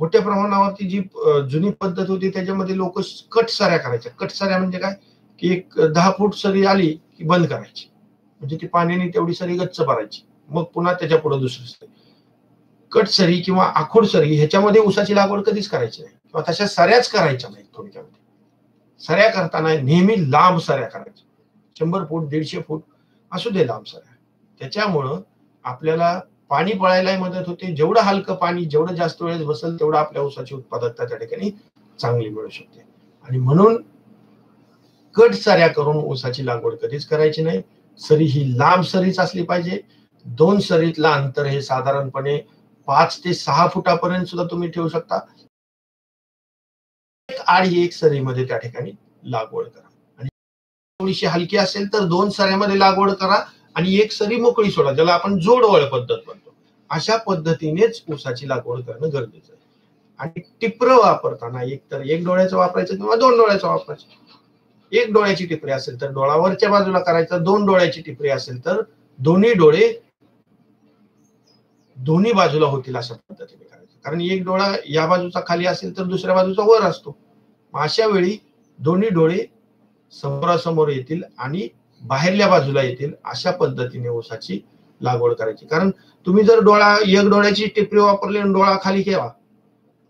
मोठ्या प्रमाणावरती जी जुनी पद्धत होती त्याच्यामध्ये लोक कट सऱ्या करायच्या. कट सऱ्या म्हणजे काय की एक 10 फूट सरी आली की बंद करायची, म्हणजे ती पाण्याने तेवढी सरी गच्च भरायची, मग पुन्हा त्याच्या पुढे दुसरी सरी. कट सरी किंवा आखूड सरी ह्याच्यामध्ये ऊसाची लागवड कधीच करायची नाही किंवा तशा सऱ्याच करायच्या नाही. थोडक्यामध्ये सऱ्या करताना नेहमी लांब सऱ्या करायच्या, 100 फूट 150 फूट असू दे लांब सऱ्या. त्याच्यामुळं आपल्याला पाणी पळायला मदत होते. जेवढं हलकं पाणी जेवढं जास्त वेळेस बसेल तेवढं आपल्या ऊसाची उत्पादकता त्या ठिकाणी चांगली मिळू शकते. आणि म्हणून कट सऱ्या करून ऊसाची लागवड कधीच करायची नाही. सरी ही लांब सरीच असली पाहिजे. 2 सरीतलं अंतर हे साधारणपणे 5 ते 6 फुटापर्यंत सुद्धा तुम्ही ठेवू शकता. आणि एक सरीमध्ये त्या ठिकाणी लागवड करा. आणि थोडीशी हलकी असेल तर 2 सऱ्यामध्ये लागवड करा आणि एक सरी मोकळी सोडा, ज्याला आपण जोडवळ पद्धत म्हणतो. अशा पद्धतीनेच ऊसाची लागवड करणं गरजेचं आहे. आणि टिपरं वापरताना एक तर एक डोळ्याचं वापरायचं किंवा 2 डोळ्याचं वापरायचं. एक डोळ्याची टिपरी असेल तर डोळावरच्या बाजूला करायचं, 2 डोळ्याची टिपरी असेल तर दोन्ही डोळे दोन्ही बाजूला होतील अशा पद्धतीने करायचं. कारण एक डोळा या बाजूचा खाली असेल तर दुसऱ्या बाजूचा वर असतो. अशा वेळी दोन्ही डोळे समोरासमोर येतील आणि बाहेरल्या बाजूला येतील अशा पद्धतीने ऊसाची लागवड करायची. कारण तुम्ही जर एक डोळ्याची टिपरी वापरली आणि डोळा खाली ठेवा,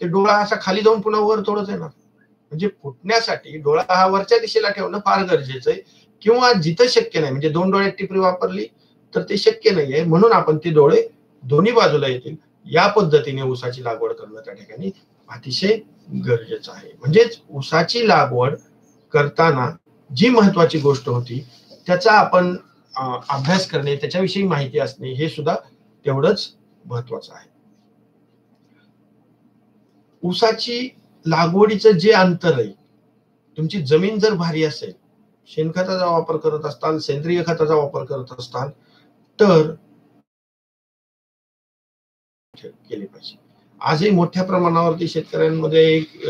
ते डोळा असा खाली जाऊन पुन्हा वर थोडंच येणार. म्हणजे फुटण्यासाठी डोळा हा वरच्या दिशेला ठेवणं फार गरजेचं आहे. किंवा जिथं शक्य नाही, म्हणजे 2 डोळ्यात टिपरी वापरली तर ते शक्य नाहीये, म्हणून आपण ते डोळे दोन्ही बाजूला येतील या पद्धतीने ऊसाची लागवड करणं त्या ठिकाणी अतिशय गरजेचं आहे. म्हणजेच ऊसाची लागवड करताना जी महत्वाची गोष्ट होती त्याचा आपण अभ्यास करणे, त्याच्याविषयी माहिती असणे हे सुद्धा तेवढंच महत्वाचं आहे. ऊसाची लागवडीचं जे अंतर आहे, तुमची जमीन जर भारी असेल, शेणखताचा वापर करत असताल, सेंद्रिय खताचा वापर करत असताल तर केली पाहिजे. आजही मोठ्या प्रमाणावरती शेतकऱ्यांमध्ये एक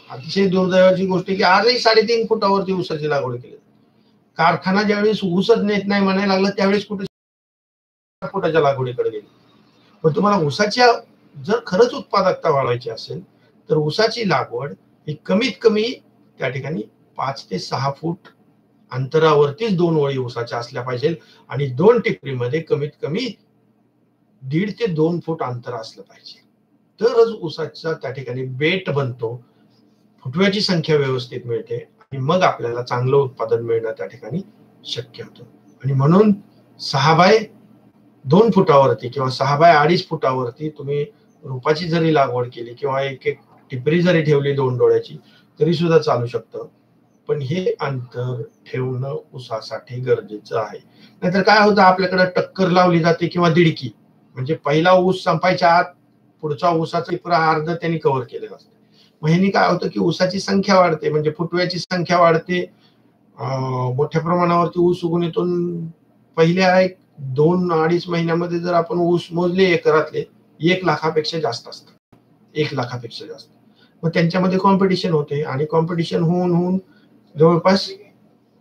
अतिशय दुर्दैवाची गोष्ट की आजही 3.5 फुटावरती ऊसाची लागवड केली. कारखाना ज्यावेळेस ऊसच नेत नाही म्हणायला लागला त्यावेळेस कुठे फुटाच्या लागवडीकडे गेली. पण तुम्हाला ऊसाच्या जर खरंच उत्पादकता वाढवायची असेल तर ऊसाची लागवड ही कमीत कमी त्या ठिकाणी 5 ते 6 फूट अंतरावरतीच 2 ओळी ऊसाच्या असल्या पाहिजे आणि 2 टिपरीमध्ये कमीत कमी 1.5 ते 2 फूट अंतर असलं पाहिजे. तरच ऊसाचा त्या ठिकाणी बेट बनतो, फुटव्याची संख्या व्यवस्थित मिळते आणि मग आपल्याला चांगलं उत्पादन मिळणं त्या ठिकाणी शक्य होतं. आणि म्हणून 6 बाय 2 फुटावरती किंवा 6 बाय 2.5 फुटावरती तुम्ही रोपाची जरी लागवड केली किंवा एक टिपरी जरी ठेवली 2 डोळ्याची तरी सुद्धा चालू शकतं. पण हे अंतर ठेवणं ऊसासाठी गरजेचं आहे. नाहीतर काय होतं, आपल्याकडे टक्कर लावली जाते किंवा दिडकी, म्हणजे पहिला ऊस संपायच्या आत पुढचा ऊसाचा टिपरा अर्ध त्यांनी कव्हर केलेला असतो. मग ह्यानी काय होतं की ऊसाची संख्या वाढते, म्हणजे फुटव्याची संख्या वाढते, मोठ्या प्रमाणावरती ऊस उगवून येतो. पहिल्या 2-2.5 महिन्यामध्ये जर आपण ऊस मोजले एकरातले 1 लाखापेक्षा जास्त असतात, 1 लाखापेक्षा जास्त. मग त्यांच्यामध्ये कॉम्पिटिशन होते आणि कॉम्पिटिशन होऊन होऊन जवळपास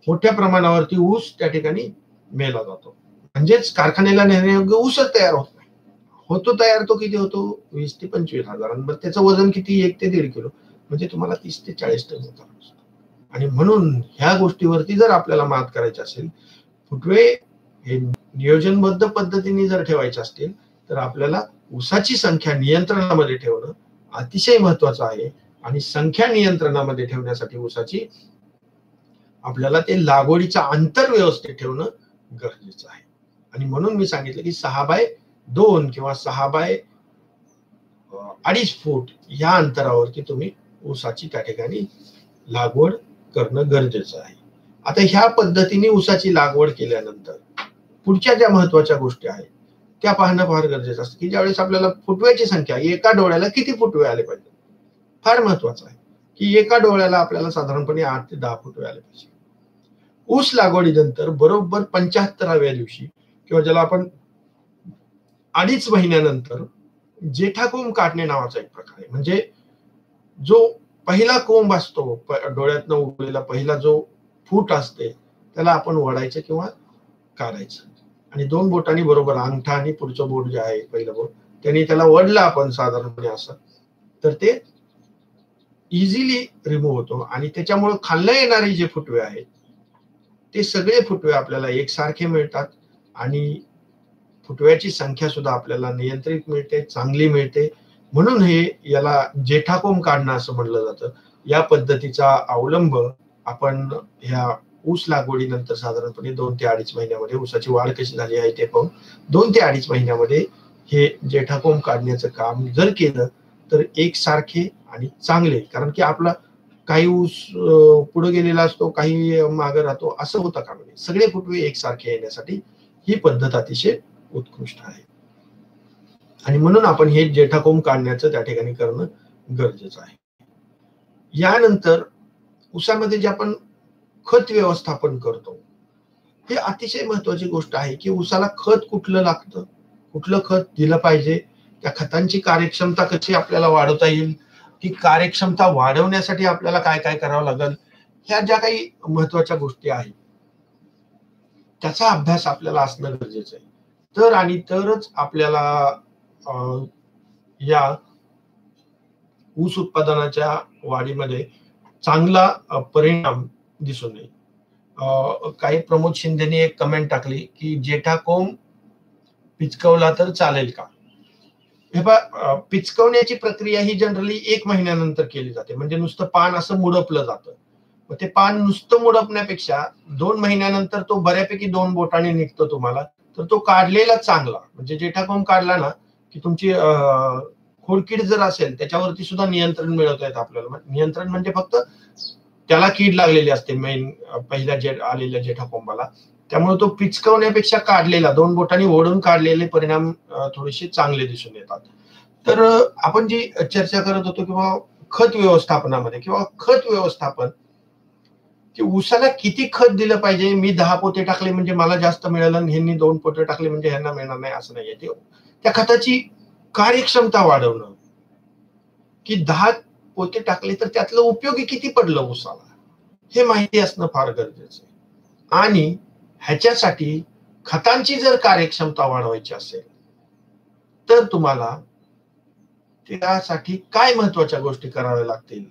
मोठ्या प्रमाणावरती ऊस त्या ठिकाणी मेला जातो. म्हणजेच कारखान्याला नेण्यायोग्य ऊसच तयार होत नाही. होतो तयार, तो किती होतो 20 ते 25 हजार. मग त्याचं वजन किती 1 ते 1.5 किलो, म्हणजे तुम्हाला 30 ते 40 टन होतं. आणि म्हणून ह्या गोष्टीवरती जर आपल्याला मात करायची असेल, फुटवे हे नियोजनबद्ध पद्धतीने जर ठेवायचे असतील, तर आपल्याला ऊसाची संख्या नियंत्रणामध्ये ठेवणं अतिशय महत्वाचं आहे. आणि संख्या नियंत्रणामध्ये ठेवण्यासाठी ऊसाची आपल्याला ते लागवडीचं अंतर व्यवस्थित ठेवणं गरजेचं आहे. आणि म्हणून मी सांगितलं की 6x2 किंवा 6x2.5 फूट या अंतरावरती तुम्ही ऊसाची त्या ठिकाणी लागवड करणं गरजेचं आहे. आता ह्या पद्धतीने ऊसाची लागवड केल्यानंतर पुढच्या ज्या महत्वाच्या गोष्टी आहेत त्या पाहणं फार गरजेचं असतं, की ज्यावेळेस आपल्याला फुटव्याची संख्या, एका डोळ्याला किती फुटवे आले पाहिजे, फार महत्वाचं आहे की एका डोळ्याला आपल्याला साधारणपणे 8 ते 10 फुटवे आले पाहिजे. ऊस लागवडीनंतर बरोबर 75व्या दिवशी किंवा ज्याला आपण 2.5 महिन्यानंतर जेठा कोंब काढणे नावाचा एक प्रकार आहे. म्हणजे जो पहिला कोंब असतो, डोळ्यातनं उगलेला पहिला जो फूट असते, त्याला आपण वडायचं किंवा काढायचं. आणि 2 बोटांनी बरोबर, अंगठा आणि पुढचं बोट जे आहे पहिलं बोट, त्यांनी त्याला वडलं आपण साधारणपणे असं, तर ते इझिली रिमूव्ह होतो. आणि त्याच्यामुळे खाल्लं येणारे जे फुटवे आहेत ते सगळे फुटवे आपल्याला एकसारखे मिळतात आणि फुटव्याची संख्या सुद्धा आपल्याला नियंत्रित मिळते, चांगली मिळते. म्हणून हे याला जेठा कोंब काढणं असं म्हणलं जातं. या पद्धतीचा अवलंब आपण ह्या ऊस लागवडीनंतर साधारणपणे 2 ते 2.5 महिन्यामध्ये ऊसाची वाढ कशी झाली आहे ते पाहून 2 ते 2.5 महिन्यामध्ये हे जेठा कोंब काढण्याचं काम जर केलं तर एकसारखे आणि चांगले, कारण की आपला काही ऊस पुढे गेलेला असतो, काही मागे राहतो, असं होतं का म्हणजे सगळे फुटवे एकसारखे येण्यासाठी ही पद्धत अतिशय उत्कृष्ट आहे. आणि म्हणून आपण हे जेठा कोंब काढण्याचं त्या ठिकाणी करणं गरजेचं आहे. यानंतर ऊसामध्ये जे आपण खत व्यवस्थापन करतो, हे अतिशय महत्वाची गोष्ट आहे की ऊसाला खत कुठलं लागतं, कुठलं खत दिलं पाहिजे, त्या खतांची कार्यक्षमता कशी आपल्याला वाढवता येईल, ती कार्यक्षमता वाढवण्यासाठी आपल्याला काय काय करावं लागेल, ह्या ज्या काही महत्वाच्या गोष्टी आहेत त्याचा अभ्यास आपल्याला असणं गरजेचं आहे. तर आणि तरच आपल्याला या ऊस उत्पादनाच्या वाढीमध्ये चांगला परिणाम दिसून येईल. काही प्रमोद शिंदेने एक कमेंट टाकली की जेठा कोंब पिचकवला तर चालेल का. हे पहा, पिचकवण्याची प्रक्रिया ही जनरली 1 महिन्यानंतर केली जाते. म्हणजे नुसतं पान असं मुडपलं जातं. मग ते पान नुसतं मुडपण्यापेक्षा 2 महिन्यानंतर तो बऱ्यापैकी 2 बोटांनी निघतो तुम्हाला, तर तो काढलेला चांगला. म्हणजे जेठा कोंब काढला ना की तुमची खोडकीड जर असेल त्याच्यावरती सुद्धा नियंत्रण मिळवता येतं आपल्याला. नियंत्रण म्हणजे फक्त त्याला कीड लागलेली असते मेन पहिल्या आलेल्या जेठा कोंबाला, त्यामुळे तो पिचकवण्यापेक्षा काढलेला 2 बोटांनी ओढून काढलेले परिणाम थोडेसे चांगले दिसून येतात. तर आपण जी चर्चा करत होतो किंवा खत व्यवस्थापनामध्ये किंवा खत व्यवस्थापन, की ऊसाला किती खत दिलं पाहिजे, मी 10 पोते टाकले म्हणजे मला जास्त मिळालं आणि ह्यांनी 2 पोते टाकले म्हणजे ह्यांना मिळणार नाही असं नाहीये. ते त्या खताची कार्यक्षमता वाढवणं, की 10 पोते टाकले तर त्यातलं उपयोगी किती पडलं ऊसाला, हे माहिती असणं फार गरजेचं आहे. आणि ह्याच्यासाठी खतांची जर कार्यक्षमता वाढवायची असेल तर तुम्हाला त्यासाठी काय महत्वाच्या गोष्टी कराव्या लागतील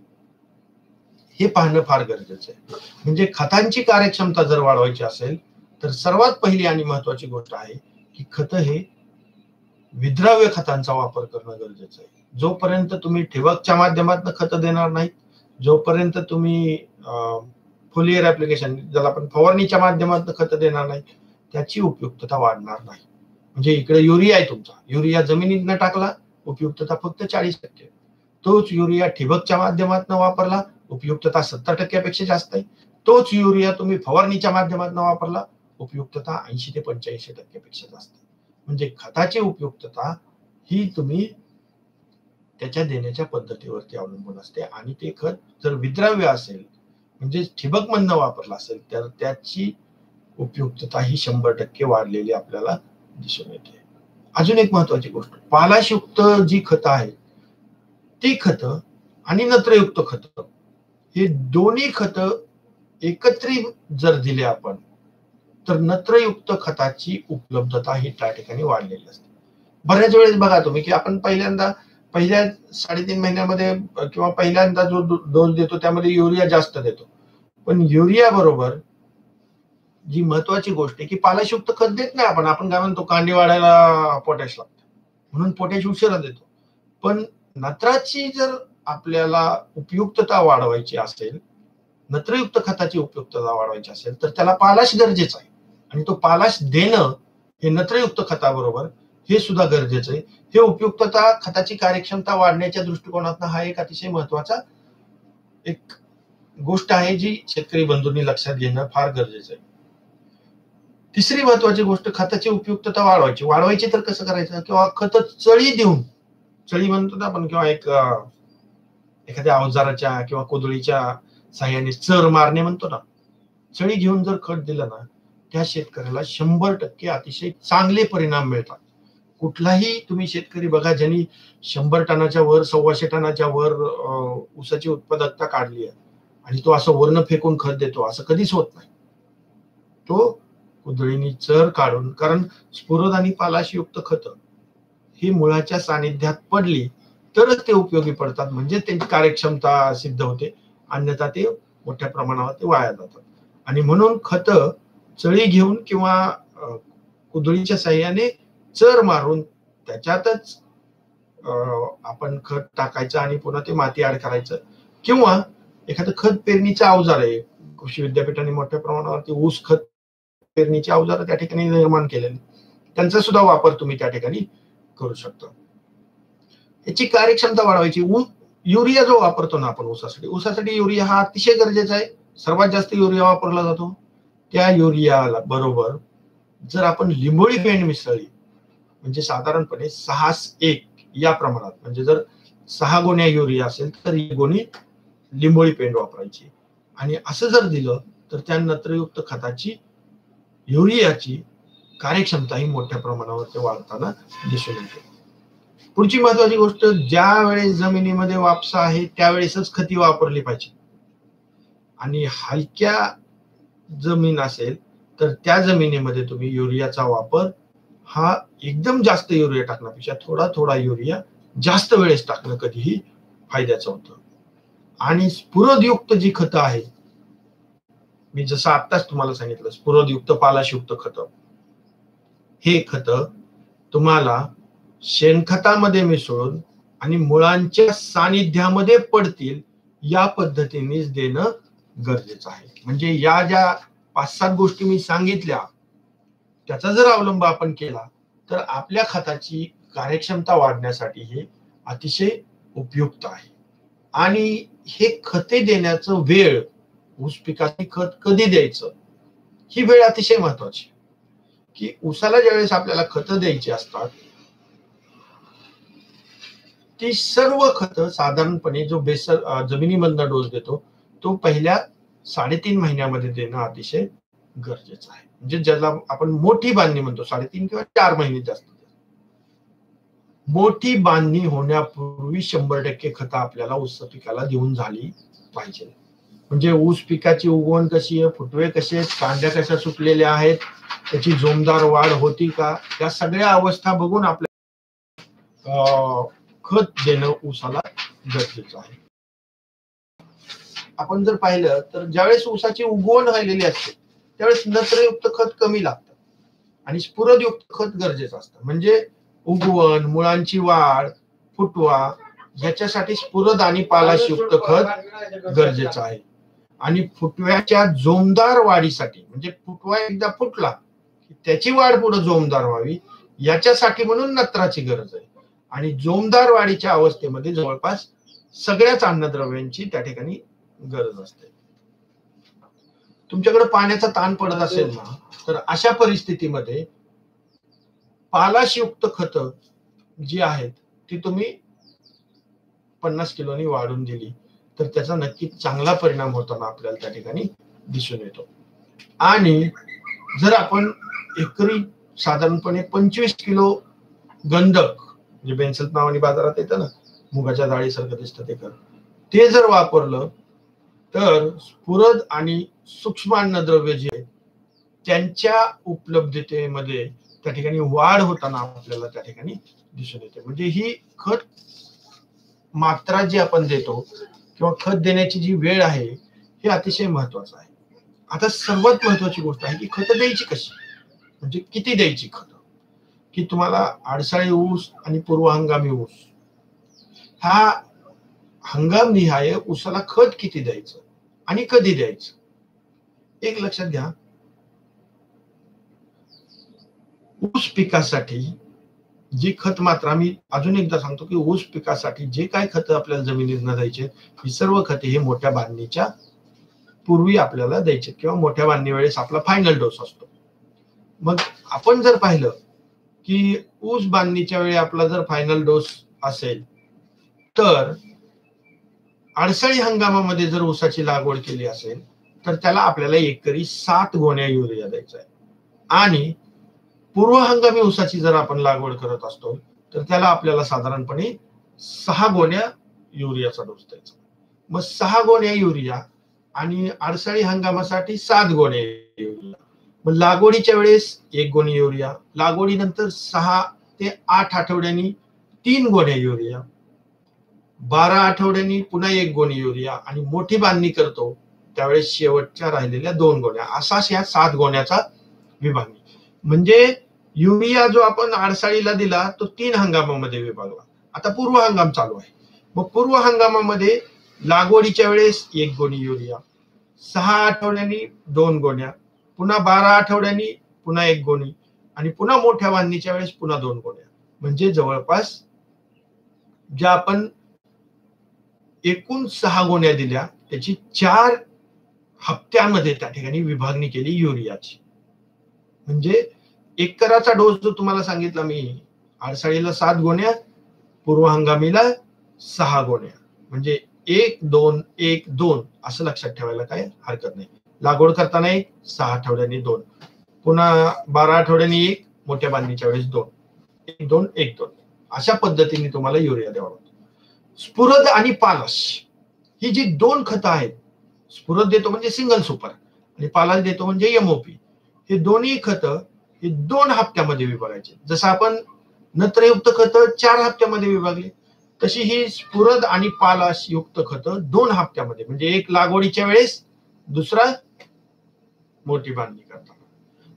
हे पाहणं फार गरजेचं आहे. म्हणजे खतांची कार्यक्षमता जर वाढवायची असेल तर सर्वात पहिली आणि महत्वाची गोष्ट आहे की खत हे विद्राव्य खतांचा वापर करणं गरजेचं आहे. जोपर्यंत तुम्ही ठिबकच्या माध्यमातून खत देणार नाही, जोपर्यंत तुम्ही फोलियर ऍप्लिकेशन ज्याला आपण फवारणीच्या माध्यमातून खत देणार नाही, त्याची उपयुक्तता वाढणार नाही. म्हणजे इकडे युरिया आहे तुमचा, युरिया जमिनीत न टाकला उपयुक्तता फक्त 40%, तोच युरिया ठिबकच्या माध्यमातून वापरला उपयुक्तता 70% जास्त आहे. तोच युरिया तुम्ही फवारणीच्या माध्यमातून वापरला उपयुक्तता 80 ते 85% जास्त आहे. म्हणजे खताची उपयुक्तता ही तुम्ही त्याच्या देण्याच्या पद्धतीवरती अवलंबून असते. आणि ते खत जर विद्राव्य असेल म्हणजे ठिबक मधनं वापरलं असेल तर त्याची उपयुक्तता ही 100% वाढलेली आपल्याला दिसून येते. अजून एक महत्वाची गोष्ट, पालाशयुक्त जी खतं आहेत ती खतं आणि नत्रयुक्त खतं हे दोन्ही खतं एकत्रित जर दिले आपण तर नत्रयुक्त खताची उपलब्धता ही त्या ठिकाणी वाढलेली असते. बऱ्याच वेळेस बघा तुम्ही की आपण पहिल्या 3.5 महिन्यामध्ये किंवा पहिल्यांदा जो डोस देतो त्यामध्ये युरिया जास्त देतो, पण युरिया बरोबर जी महत्वाची गोष्ट आहे की पालाशयुक्त खत देत नाही आपण काय म्हणतो कांडी वाढायला पोटॅश लागतं म्हणून पोटॅश उशिरा देतो. पण नत्राची जर आपल्याला उपयुक्तता वाढवायची असेल, नत्रयुक्त खताची उपयुक्तता वाढवायची असेल तर त्याला पालाश गरजेचा आहे. आणि तो पालाश देणं हे नत्रयुक्त खताबरोबर हे सुद्धा गरजेचं आहे. हे उपयुक्तता खताची कार्यक्षमता वाढण्याच्या दृष्टिकोनातून हा एक अतिशय महत्वाचा एक गोष्ट आहे जी शेतकरी बंधूंनी लक्षात घेणं फार गरजेचं आहे. तिसरी महत्वाची गोष्ट, खताची उपयुक्तता वाढवायची तर कसं करायचं, किंवा खत चळी देऊन, चळी म्हणतो ना आपण, किंवा एखाद्या अवजाराच्या किंवा कोदळीच्या साह्याने चर मारणे म्हणतो ना, चळी घेऊन जर खत दिलं ना त्या शेतकऱ्याला 100% अतिशय चांगले परिणाम मिळतात. कुठलाही तुम्ही शेतकरी बघा ज्यांनी 100 टनाच्या वर 125 टनाच्या वर ऊसाची उत्पादकता काढली आहे आणि तो असं वर्ण फेकून खत देतो असं कधीच होत नाही. तो कुदळीनी चर काढून, कारण स्फुरद आणि पालाशयुक्त खत ही मुळाच्या सानिध्यात पडली तरच ते उपयोगी पडतात, म्हणजे त्यांची कार्यक्षमता सिद्ध होते, अन्यथा ते मोठ्या प्रमाणावर ते वाया जातात. आणि म्हणून खत चळी घेऊन किंवा कुदळीच्या साह्याने चर मारून त्याच्यातच आपण खत टाकायचं आणि पुन्हा ते माती ऍड करायचं, किंवा एखादं खत पेरणीचं अवजार आहे, कृषी विद्यापीठाने मोठ्या प्रमाणावरती ऊस खत पेरणीचे अवजार त्या ठिकाणी निर्माण केलेले, त्यांचा सुद्धा वापर तुम्ही त्या ठिकाणी करू शकता. याची कार्यक्षमता वाढवायची. युरिया जो वापरतो ना आपण ऊसासाठी युरिया हा अतिशय गरजेचा आहे. सर्वात जास्त युरिया वापरला जातो. त्या युरियाला बरोबर जर आपण लिंबोळी पेंड मिसळली, म्हणजे साधारणपणे 6:1 या प्रमाणात, म्हणजे जर 6 गोण्या युरिया असेल तर 1 गोणी लिंबोळी पेंड वापरायची, आणि असं जर दिलं तर त्या नत्रयुक्त खताची युरियाची कार्यक्षमता ही मोठ्या प्रमाणावर वाढताना दिसून येते. पुढची महत्वाची गोष्ट, ज्या वेळेस जमिनीमध्ये वापसा आहे त्यावेळेसच खती वापरली पाहिजे. आणि हलक्या जमीन असेल तर त्या जमिनीमध्ये तुम्ही युरियाचा वापर हा एकदम जास्त युरिया टाकण्यापेक्षा थोडा थोडा युरिया जास्त वेळेस टाकणं कधीही फायद्याचं होतं. आणि स्फुरदयुक्त जी खतं आहेत, मी जसं आत्ताच तुम्हाला सांगितलं, स्फुरदयुक्त पालाशयुक्त खतं, हे खतं तुम्हाला शेणखतामध्ये मिसळून आणि मुळांच्या सानिध्यामध्ये पडतील या पद्धतीनेच देणं गरजेचं आहे. म्हणजे या ज्या 5-7 गोष्टी मी सांगितल्या त्याचा जर अवलंब आपण केला तर आपल्या खताची कार्यक्षमता वाढण्यासाठी हे अतिशय उपयुक्त आहे. आणि हे खते देण्याचं वेळ, ऊस पिकाचे खत कधी द्यायचं ही वेळ अतिशय महत्वाची, की ऊसाला ज्यावेळेस आपल्याला खतं द्यायची असतात ती सर्व खतं साधारणपणे जो जमिनीमधनं डोस देतो तो पहिल्या 3.5 महिन्यामध्ये देणं अतिशय गरजेचं आहे. म्हणजे ज्याला आपण मोठी बांधणी म्हणतो, 3.5 किंवा 4 महिने जास्त. मोठी बांधणी होण्यापूर्वी 100% खतं आपल्याला ऊस पिकाला देऊन झाली पाहिजे. म्हणजे ऊस पिकाची उगवण कशी आहे, फुटवे कसे आहेत, कांड्या कशा सुटलेल्या आहेत, त्याची जोमदार वाढ होती का, या सगळ्या अवस्था बघून आपल्या खत देणं ऊसाला गरजेचं आहे. आपण जर पाहिलं तर ज्यावेळेस ऊसाची उगवण राहिलेली असते त्यावेळेस नत्रयुक्त खत कमी लागतं आणि स्फुरदयुक्त खत गरजेचं असतं. म्हणजे उगवण, मुळांची वाढ, फुटवा याच्यासाठी स्फुरद आणि पालाशयुक्त खत गरजेचं आहे. आणि फुटव्याच्या जोमदार वाढीसाठी, म्हणजे फुटवा एकदा फुटला त्याची वाढ पुढे जोमदार व्हावी याच्यासाठी म्हणून नत्राची गरज आहे. आणि जोमदार वाढीच्या अवस्थेमध्ये जवळपास सगळ्याच अन्नद्रव्यांची त्या ठिकाणी गरज असते. तुमच्याकडे पाण्याचा ताण पडत असेल ना तर अशा परिस्थितीमध्ये पालाशयुक्त खतं जी आहेत ती तुम्ही 50 किलोनी वाढून दिली तर त्याचा नक्कीच चांगला परिणाम होताना आपल्याला त्या ठिकाणी दिसून येतो. आणि जर आपण एकरी साधारणपणे 25 किलो गंधक, जे बेन्सल नावाने बाजारात येतं ना, मुगाच्या डाळीसारखं दिसतं ते जर वापरलं तर स्फुरद आणि सूक्ष्म अन्नद्रव्य जे आहे त्यांच्या उपलब्धतेमध्ये त्या ठिकाणी वाढ होताना आपल्याला त्या ठिकाणी दिसून येते. म्हणजे ही खत मात्रा जी आपण देतो किंवा खत देण्याची जी वेळ आहे हे अतिशय महत्वाचं आहे. आता सर्वात महत्वाची गोष्ट आहे की खत द्यायची कशी, म्हणजे किती द्यायची खत, की तुम्हाला आडसाळी ऊस आणि पूर्व हंगामी ऊस हा हंगाम निहाय ऊसाला खत किती द्यायचं आणि कधी द्यायचं. एक लक्षात घ्या, ऊस पिकासाठी जी खत मात्रा, मी अजून एकदा सांगतो की ऊस पिकासाठी जे काय खत आपल्याला जमिनीत द्यायचे ही सर्व खते हे मोठ्या बांधणीच्या पूर्वी आपल्याला द्यायचे किंवा मोठ्या बांधणी वेळेस आपला फायनल डोस असतो. मग आपण जर पाहिलं की ऊस बांधणीच्या वेळी आपला जर फायनल डोस असेल तर आडसाळी हंगामामध्ये जर ऊसाची लागवड केली असेल तर त्याला आपल्याला एकरी 7 गोण्या युरिया द्यायचा आहे. आणि पूर्व हंगामी ऊसाची जर आपण लागवड करत असतो तर त्याला आपल्याला साधारणपणे 6 गोण्या युरियाचा डोस द्यायचा. मग 6 गोण्या युरिया आणि आडसाळी हंगामासाठी 7 गोण्या युरिया. मग लागवडीच्या वेळेस 1 गोणी युरिया, लागवडीनंतर 6 ते 8 आठवड्यांनी 3 गोण्या युरिया, 12 आठवड्यांनी पुन्हा 1 गोणी युरिया आणि मोठी बांधणी करतो त्यावेळेस शेवटच्या राहिलेल्या 2 गोण्या, असा या 7 गोण्याचा विभागणी. म्हणजे युरिया जो आपण आडसाळीला दिला तो 3 हंगामामध्ये विभागला. आता पूर्व हंगाम चालू आहे. मग पूर्व हंगामामध्ये लागवडीच्या वेळेस 1 गोणी युरिया, 6 आठवड्यांनी 2 गोण्या, पुन्हा 12 आठवड्यांनी पुन्हा 1 गोणी आणि पुन्हा मोठ्या बांधणीच्या वेळेस पुन्हा 2 गोण्या. म्हणजे जवळपास ज्या आपण एकूण 6 गोण्या दिल्या त्याची 4 हप्त्यामध्ये त्या ठिकाणी विभागणी केली युरियाची. म्हणजे एकराचा डोस जो तुम्हाला सांगितला मी, आडसाळीला 7 गोण्या, पूर्व हंगामीला 6 गोण्या, म्हणजे 1 2 1 2 असं लक्षात ठेवायला काय हरकत नाही. लागवड करताना 1, 6 आठवड्यांनी 2, पुन्हा 12 आठवड्यांनी 1, मोठ्या बांधणीच्या वेळेस 2, 1 2 1 2 अशा पद्धतीने तुम्हाला युरिया द्यावा लागतो. स्फुरद आणि पालाश ही जी 2 खतं आहेत, स्फुरद देतो म्हणजे सिंगल सुपर आणि पालाश देतो म्हणजे एमओपी, हे दोन्ही खतं हे 2 हप्त्यामध्ये विभागायचे. जसं आपण नत्रयुक्त खतं 4 हप्त्यामध्ये विभागली तशी ही स्फुरद आणि पालाश युक्त खतं 2 हप्त्यामध्ये, म्हणजे एक लागवडीच्या वेळेस, दुसरा मोठी बांधणी करताना.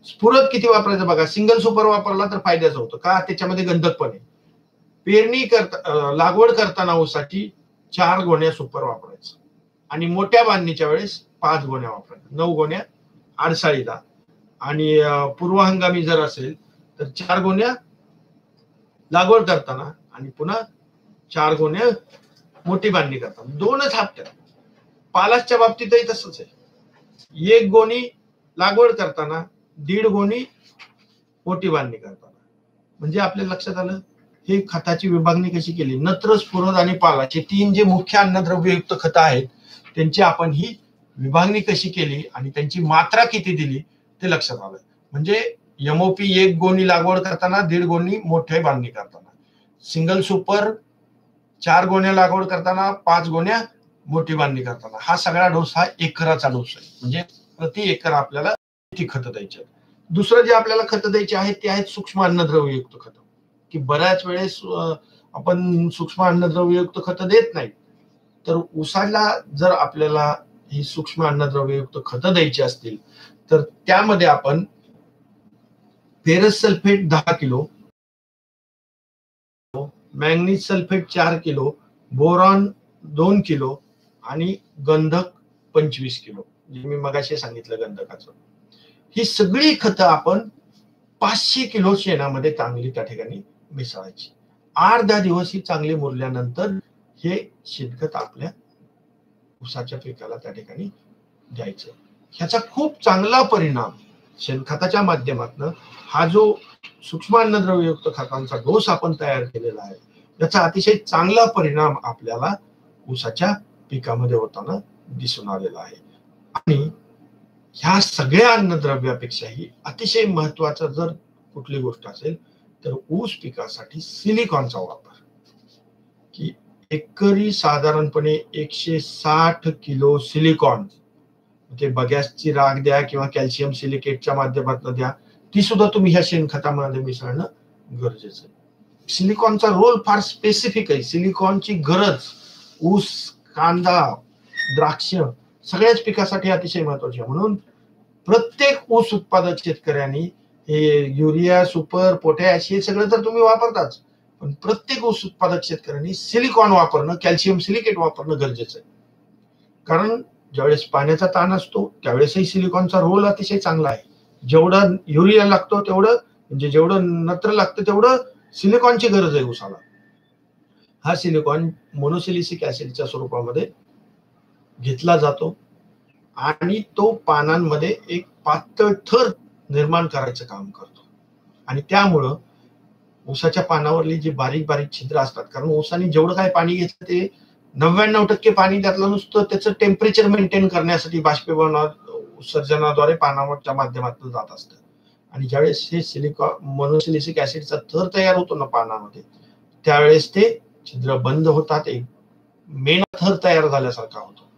स्फुरद किती वापरायचं बघा, सिंगल सुपर वापरला तर फायद्याचं होतं का, त्याच्यामध्ये गंधक पण आहे. पेरणी करता लागवड करताना ऊसाची 4 गोण्या सुपर वापरायचं आणि मोठ्या बांधणीच्या वेळेस 5 गोण्या वापरायच्या, 9 गोण्या आडसाळीला. आणि पूर्व हंगामी जर असेल तर 4 गोण्या लागवड करताना आणि पुन्हा 4 गोण्या मोठी बांधणी करताना, 2च हप्त्यात. पालाशच्या बाबतीतही तसंच आहे, 1 गोणी लागवड करताना, 1.5 गोणी मोठी बांधणी करताना. म्हणजे आपल्या लक्षात आलं हे खताची विभागणी कशी केली. नत्र, स्फुरद आणि पालाश हे 3 जे मुख्य अन्नद्रव्ययुक्त खतं आहेत त्यांची आपण ही विभागणी कशी केली आणि त्यांची मात्रा किती दिली ते लक्षात आलं. म्हणजे एमओपी 1 गोणी लागवड करताना, 1.5 गोणी मोठ्या बांधणी करताना, सिंगल सुपर 4 गोण्या लागवड करताना, 5 गोण्या मोठी बांधणी करताना. हा सगळा डोस हा एकराचा डोस आहे. म्हणजे प्रति एकर आपल्याला किती खतं द्यायची. दुसरं जे आपल्याला खतं द्यायची आहेत ते आहेत सूक्ष्म अन्नद्रव्ययुक्त खतं, की बऱ्याच वेळेस आपण सूक्ष्म अन्नद्रव्ययुक्त खतं देत नाही. तर ऊसाला जर आपल्याला ही सूक्ष्म अन्नद्रव्ययुक्त खतं द्यायची असतील तर त्यामध्ये आपण ferrous sulphate 10 kilo, manganese sulphate 4 kilo, boron 2 kilo आणि गंधक 25 किलो, जे मी मगाशी सांगितलं गंधकाचं. ही सगळी खतं आपण 500 किलो शेणामध्ये चांगली त्या ठिकाणी मिसळायची. 8-10 दिवस ही चांगली मुरल्यानंतर हे शेणखत आपल्या ऊसाच्या पिकाला त्या ठिकाणी द्यायचं. ह्याचा खूप चांगला परिणाम शेणखताच्या माध्यमातून हा जो सूक्ष्म अन्नद्रव्ययुक्त खतांचा डोस आपण तयार केलेला आहे याचा अतिशय चांगला परिणाम आपल्याला ऊसाच्या पिकामध्ये होताना दिसून आलेला आहे. आणि ह्या सगळ्या अन्नद्रव्यापेक्षाही अतिशय महत्वाचं जर कुठली गोष्ट असेल तर ऊस पिकासाठी सिलिकॉनचा वापर, की एकरी साधारणपणे 160 किलो सिलिकॉन, ते बगॅसची राख द्या किंवा कॅल्शियम सिलिकेटच्या माध्यमातून द्या, ती सुद्धा तुम्ही ह्या शेणखतामध्ये मिसळणं गरजेचं आहे. सिलिकॉनचा रोल फार स्पेसिफिक आहे. सिलिकॉनची गरज ऊस, कांदा, द्राक्ष सगळ्याच पिकासाठी अतिशय महत्वाची आहे. म्हणून प्रत्येक ऊस उत्पादक शेतकऱ्यांनी हे युरिया, सुपर, पोटॅश हे सगळं तर तुम्ही वापरताच, पण प्रत्येक ऊस उत्पादक शेतकऱ्यांनी सिलिकॉन वापरणं, कॅल्शियम सिलिकेट वापरणं गरजेचं आहे. कारण ज्यावेळेस पाण्याचा ताण असतो त्यावेळेसही सिलिकॉनचा रोल अतिशय चांगला आहे. जेवढं युरिया लागतो तेवढं, म्हणजे जेवढं नत्र लागतं तेवढं सिलिकॉनची गरज आहे ऊसाला. हा सिलिकॉन मोनोसिलिसिक ऍसिडच्या स्वरूपामध्ये घेतला जातो आणि तो पानांमध्ये एक पातळ थर निर्माण करायचं काम करतो. आणि त्यामुळं ऊसाच्या पानावरली जी बारीक बारीक छिद्र असतात, कारण ऊसाने जेवढं काय पाणी घेतलं ते 99% पाणी त्यातलं नुसतं त्याचं टेम्परेचर मेंटेन करण्यासाठी बाष्पीभवन उत्सर्जनाद्वारे पानावरच्या माध्यमातून जात असतं. आणि ज्यावेळेस हे सिलिकॉन मोनोसिलिसिक ऍसिडचा थर तयार होतो ना पानामध्ये, त्यावेळेस ते छिद्र बंद होतात, एक मेण थर तयार झाल्यासारखा होतो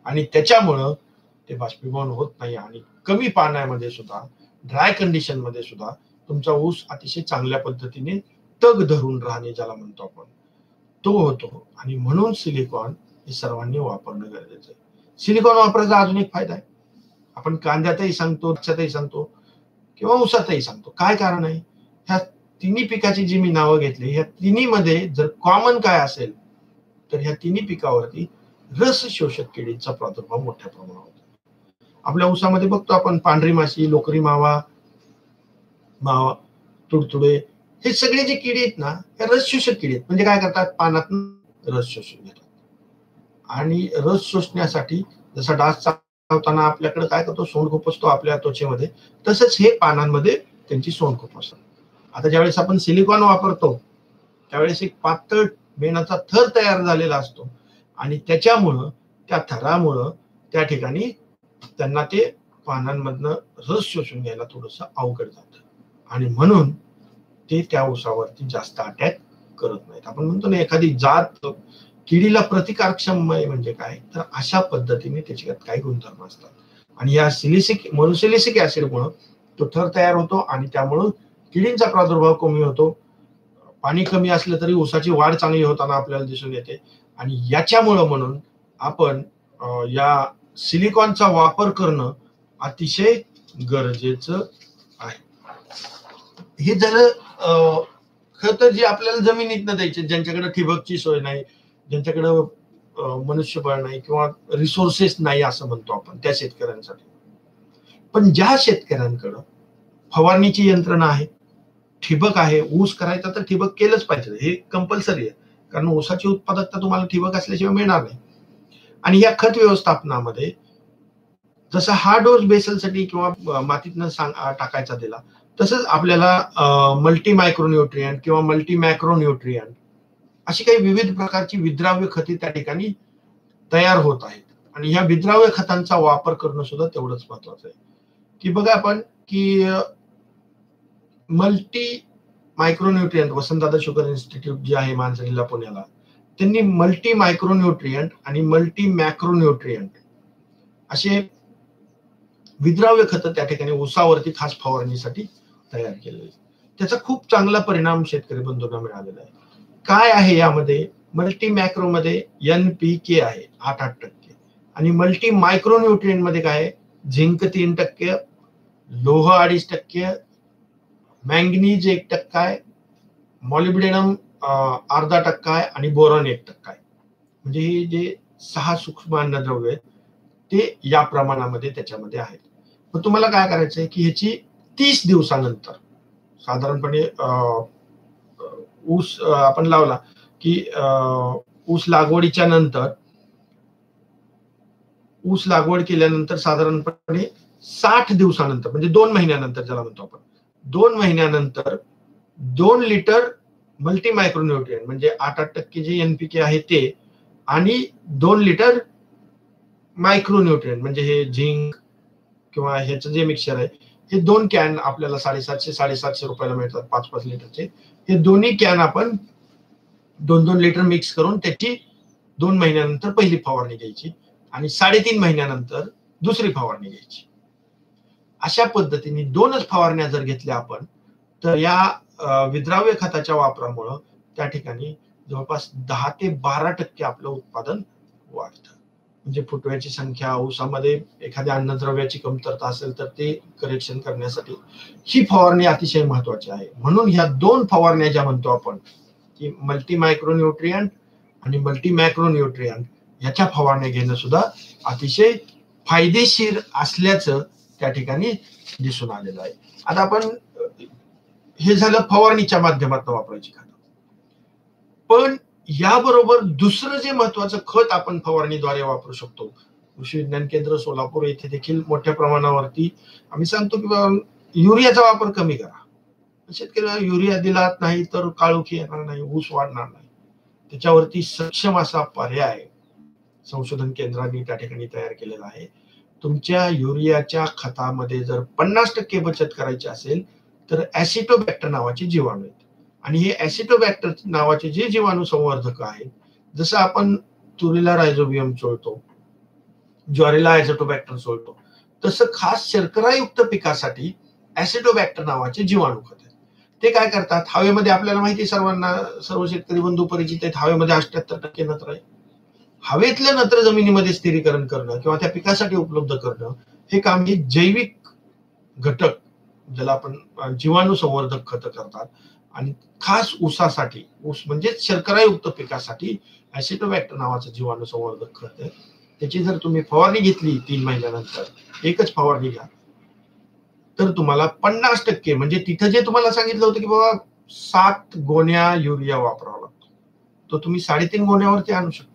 आणि त्याच्यामुळं ते बाष्पीभवन होत नाही आणि कमी पाण्यामध्ये सुद्धा, ड्राय कंडिशन मध्ये सुद्धा तुमचा ऊस अतिशय चांगल्या पद्धतीने तग धरून राहणे ज्याला म्हणतो आपण, तो होतो. आणि म्हणून सिलिकॉन हे सर्वांनी वापरणं गरजेचं आहे. सिलिकॉन वापरायचा अजून एक फायदा आहे, आपण कांद्यातही सांगतो, द्राक्षातही सांगतो किंवा ऊसातही सांगतो. काय कारण आहे? ह्या तिन्ही पिकाची जी मी नावं घेतली, ह्या तिन्ही मध्ये जर कॉमन काय असेल तर ह्या तिन्ही पिकावरती रस शोषक किडीचा प्रादुर्भाव मोठ्या प्रमाणावर होतो. आपल्या ऊसामध्ये बघतो आपण पांढरी माशी, लोकरी मावा, तुडतुडे, हे सगळे जे किडे आहेत ना, हे रस शोषक किडे आहेत. म्हणजे काय करतात? पानातून रस शोषून घेतात. आणि रस शोषण्यासाठी जसा डास चावताना आपल्याकडे काय करतो, सोंड खुपसतो आपल्या त्वचेमध्ये, तसंच हे पानांमध्ये त्यांची सोंड खुपसतात. आता ज्यावेळेस आपण सिलिकॉन वापरतो त्यावेळेस एक पातळ मेणाचा थर तयार झालेला असतो आणि त्याच्यामुळं, त्या थरामुळं त्या ठिकाणी त्यांना ते पानांमधनं रस शोषून घ्यायला थोडंसं अवघड जातं आणि म्हणून ते त्या ऊसावरती जास्त अटॅक करत नाहीत. आपण म्हणतो ना एखादी जात किडीला प्रतिकारक्षम म्हणजे काय, तर अशा पद्धतीने त्याच्यात काही गुणधर्म असतात आणि या मोनोसिलिसिक ऍसिडमुळे तो थर तयार होतो आणि त्यामुळं किडींचा प्रादुर्भाव कमी होतो. पाणी कमी असलं तरी ऊसाची वाढ चांगली होताना आपल्याला दिसून येते आणि याच्यामुळं म्हणून आपण या सिलिकॉनचा वापर करणं अतिशय गरजेचं आहे. हे झालं खत जे आपल्याला जमिनीतनं द्यायचे, ज्यांच्याकडे ठिबकची सोय नाही, ज्यांच्याकडे मनुष्यबळ नाही किंवा रिसोर्सेस नाही असं म्हणतो आपण, त्या शेतकऱ्यांसाठी. पण ज्या शेतकऱ्यांकडं फवारणीची यंत्रणा आहे, ठिबक आहे, ऊस करायचा तर ठिबक केलंच पाहिजे, हे कंपल्सरी आहे. कारण ऊसाची उत्पादकता तुम्हाला ठिबक असल्याशिवाय मिळणार नाही. आणि या खत व्यवस्थापनामध्ये जसा हा डोस बेसलसाठी किंवा मातीतनं टाकायचा दिला, तसंच आपल्याला मल्टी मायक्रोन्यूट्रियंट किंवा मल्टी मॅक्रोन्यूट्रियंट अशी काही विविध प्रकारची विद्राव्य खते त्या ठिकाणी तयार होत आहेत. आणि ह्या विद्राव्य खतांचा वापर करणं सुद्धा तेवढंच महत्वाचं आहे. की बघा आपण की multi micronutrient, Vasantdada sugar institute जे आहे मांजरीला पुण्याला, त्यांनी मल्टी मायक्रोन्यूट्रियंट आणि मल्टी मॅक्रोन्यूट्रियंट असे विद्राव्य खतं त्या ठिकाणी ऊसावरती खास फवारणीसाठी तयार केले. त्याचा खूप चांगला परिणाम शेतकरी बंधूंना मिळालेला आहे. काय आहे यामध्ये? मल्टी मॅक्रो मध्ये NPK आहे 8% आणि मल्टी मायक्रोन्यूट्रियंट मध्ये काय आहे? झिंक 3%, लोह 2.5%, मॅंगनीज 1% आहे, मॉलिब्डेनम 0.5% आहे आणि बोरॉन 1% आहे. म्हणजे हे जे 6 सूक्ष्म अन्नद्रव्य आहेत ते या प्रमाणामध्ये त्याच्यामध्ये आहेत. मग तुम्हाला काय करायचंय की ह्याची 30 दिवसानंतर साधारणपणे ऊस आपण लावला की ऊस लागवडीच्या नंतर, ऊस लागवड केल्यानंतर साधारणपणे 60 दिवसानंतर म्हणजे 2 महिन्यानंतर ज्याला म्हणतो आपण, 2 महिन्यानंतर 2 लिटर मल्टी मायक्रोन्यूट्रिएंट म्हणजे 8% जे एनपीके आहे ते, आणि 2 लिटर मायक्रोन्यूट्रिएंट म्हणजे हे झिंक किंवा ह्याचं जे मिक्सचर आहे, हे 2 कॅन आपल्याला 750 रुपयाला मिळतात 5-5 लिटरचे. हे दोन्ही कॅन आपण 2-2 लिटर मिक्स करून त्याची 2 महिन्यानंतर पहिली फवारणी घ्यायची आणि 3.5 महिन्यानंतर दुसरी फवारणी घ्यायची. अशा पद्धतीने 2च फवारण्या जर घेतल्या आपण, तर या विद्राव्य खताच्या वापरामुळं त्या ठिकाणी जवळपास 10 ते 12% आपलं उत्पादन वाढतं. म्हणजे फुटव्याची संख्या, ऊसामध्ये एखाद्या अन्नद्रव्याची कमतरता असेल तर ते करेक्शन करण्यासाठी ही फवारणी अतिशय महत्वाची आहे. म्हणून ह्या 2 फवारण्या ज्या म्हणतो आपण की मल्टी मायक्रोन्यूट्रिएंट आणि मल्टी मॅक्रोन्यूट्रिएंट, ह्याच्या फवारण्या घेणं सुद्धा अतिशय फायदेशीर असल्याचं त्या ठिकाणी दिसून आलेलं आहे. आता आपण हे झालं फवारणीच्या माध्यमातून वापरायची खत. पण याबरोबर दुसरं जे महत्वाचं खत आपण फवारणीद्वारे वापरू शकतो, कृषी विज्ञान केंद्र सोलापूर येथे देखील मोठ्या प्रमाणावरती आम्ही सांगतो की युरियाचा वापर कमी करा. शेतकऱ्याला युरिया दिला नाही तर काळोखी येणार नाही, ऊस वाढणार नाही. त्याच्यावरती सक्षम असा पर्याय संशोधन केंद्रांनी त्या ठिकाणी तयार केलेला आहे. तुमच्या युरियाच्या खतामध्ये जर 50% बचत करायची असेल तर ऍसिटोबॅक्टर नावाचे जीवाणू आहेत, आणि हे ऍसिटोबॅक्टर नावाचे जे जीवाणू संवर्धक आहेत, जसं आपण तुरीला रायझोबियम चोळतो, ज्वारीला ऍसिटोबॅक्टर चोळतो, तसं खास शर्करायुक्त पिकासाठी ऍसिटोबॅक्टर नावाचे जीवाणू खत आहेत. ते काय करतात, हवेमध्ये आपल्याला माहिती सर्वांना, सर्व शेतकरी बंधू परिचित आहेत, हवेमध्ये 78% नत्र आहे. हवेतलं नत्र जमिनीमध्ये स्थिरीकरण करणं किंवा त्या पिकासाठी उपलब्ध करणं, हे काम हे जैविक घटक ज्याला आपण जीवाणू संवर्धक खत करतात. आणि खास ऊसासाठी, ऊस म्हणजे शर्करायुक्त पिकासाठी ऍसिटोबॅक्टर नावाचं जीवाणू संवर्धक खत आहे. त्याची जर तुम्ही फवारणी घेतली 3 महिन्यानंतर, एकच फवारणी घ्या, तर तुम्हाला 50% म्हणजे तिथं जे तुम्हाला सांगितलं होतं की बाबा 7 गोण्या युरिया वापरावा लागतो, तो तुम्ही 3.5 गोण्यावरती आणू शकता.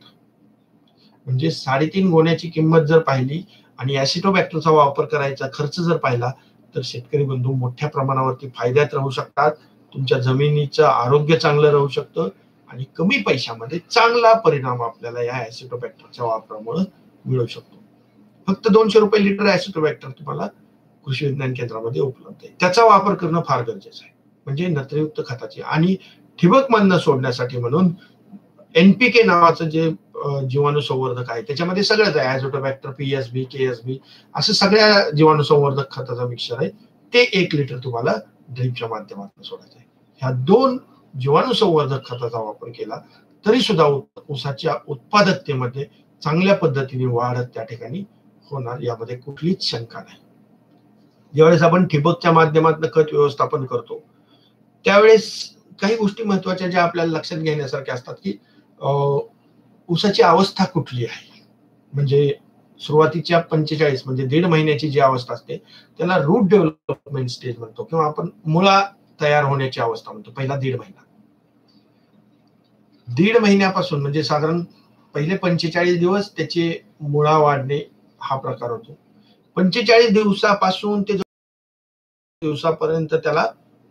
म्हणजे 3.5 गोण्याची किंमत जर पाहिली आणि ऍसिटोबॅक्टरचा वापर करायचा खर्च जर पाहिला, तर शेतकरी बंधू मोठ्या प्रमाणावरती फायद्यात राहू शकतात. तुमच्या जमिनीचं आरोग्य चांगलं राहू शकतं आणि कमी पैशामध्ये चांगला परिणाम आपल्याला या ऍसिटोबॅक्टरच्या वापरामुळे मिळू शकतो. फक्त 200 रुपये लिटर ऍसिटोबॅक्टर तुम्हाला कृषी विज्ञान केंद्रामध्ये उपलब्ध आहे. त्याचा वापर करणं फार गरजेचं आहे. म्हणजे नत्रयुक्त खताची आणि ठिबक मधनं सोडण्यासाठी म्हणून एनपीके नावाचं जे जीवाणू संवर्धक आहे, त्याच्यामध्ये सगळंच आहे, ऍझोटोबॅक्टर, पीएसबी, केएसबी, असं सगळ्या जीवाणू संवर्धक खताचा मिक्सचर आहे. ते 1 लिटर तुम्हाला ड्रीपच्या माध्यमातून सोडायचं आहे. ह्या 2 जीवाणू संवर्धक खताचा वापर केला तरी सुद्धा ऊसाच्या उत्पादकतेमध्ये चांगल्या पद्धतीने वाढ त्या ठिकाणी होणार, यामध्ये कुठलीच शंका नाही. ज्यावेळेस आपण ठिबकच्या माध्यमातून खत व्यवस्थापन करतो, त्यावेळेस काही गोष्टी महत्वाच्या ज्या आपल्याला लक्षात घेण्यासारख्या असतात की ऊसाची अवस्था कुठली आहे. म्हणजे सुरुवातीच्या 45 म्हणजे 1.5 महिन्याची जी अवस्था असते त्याला रूट डेव्हलपमेंट स्टेज म्हणतो, किंवा आपण मुळा तयार होण्याची अवस्था म्हणतो. पहिला 1.5 महिना, 1.5 महिन्यापासून म्हणजे साधारण पहिले 45 दिवस त्याचे मुळा वाढणे हा प्रकार होतो. 45 दिवसापासून ते दिवसापर्यंत त्याला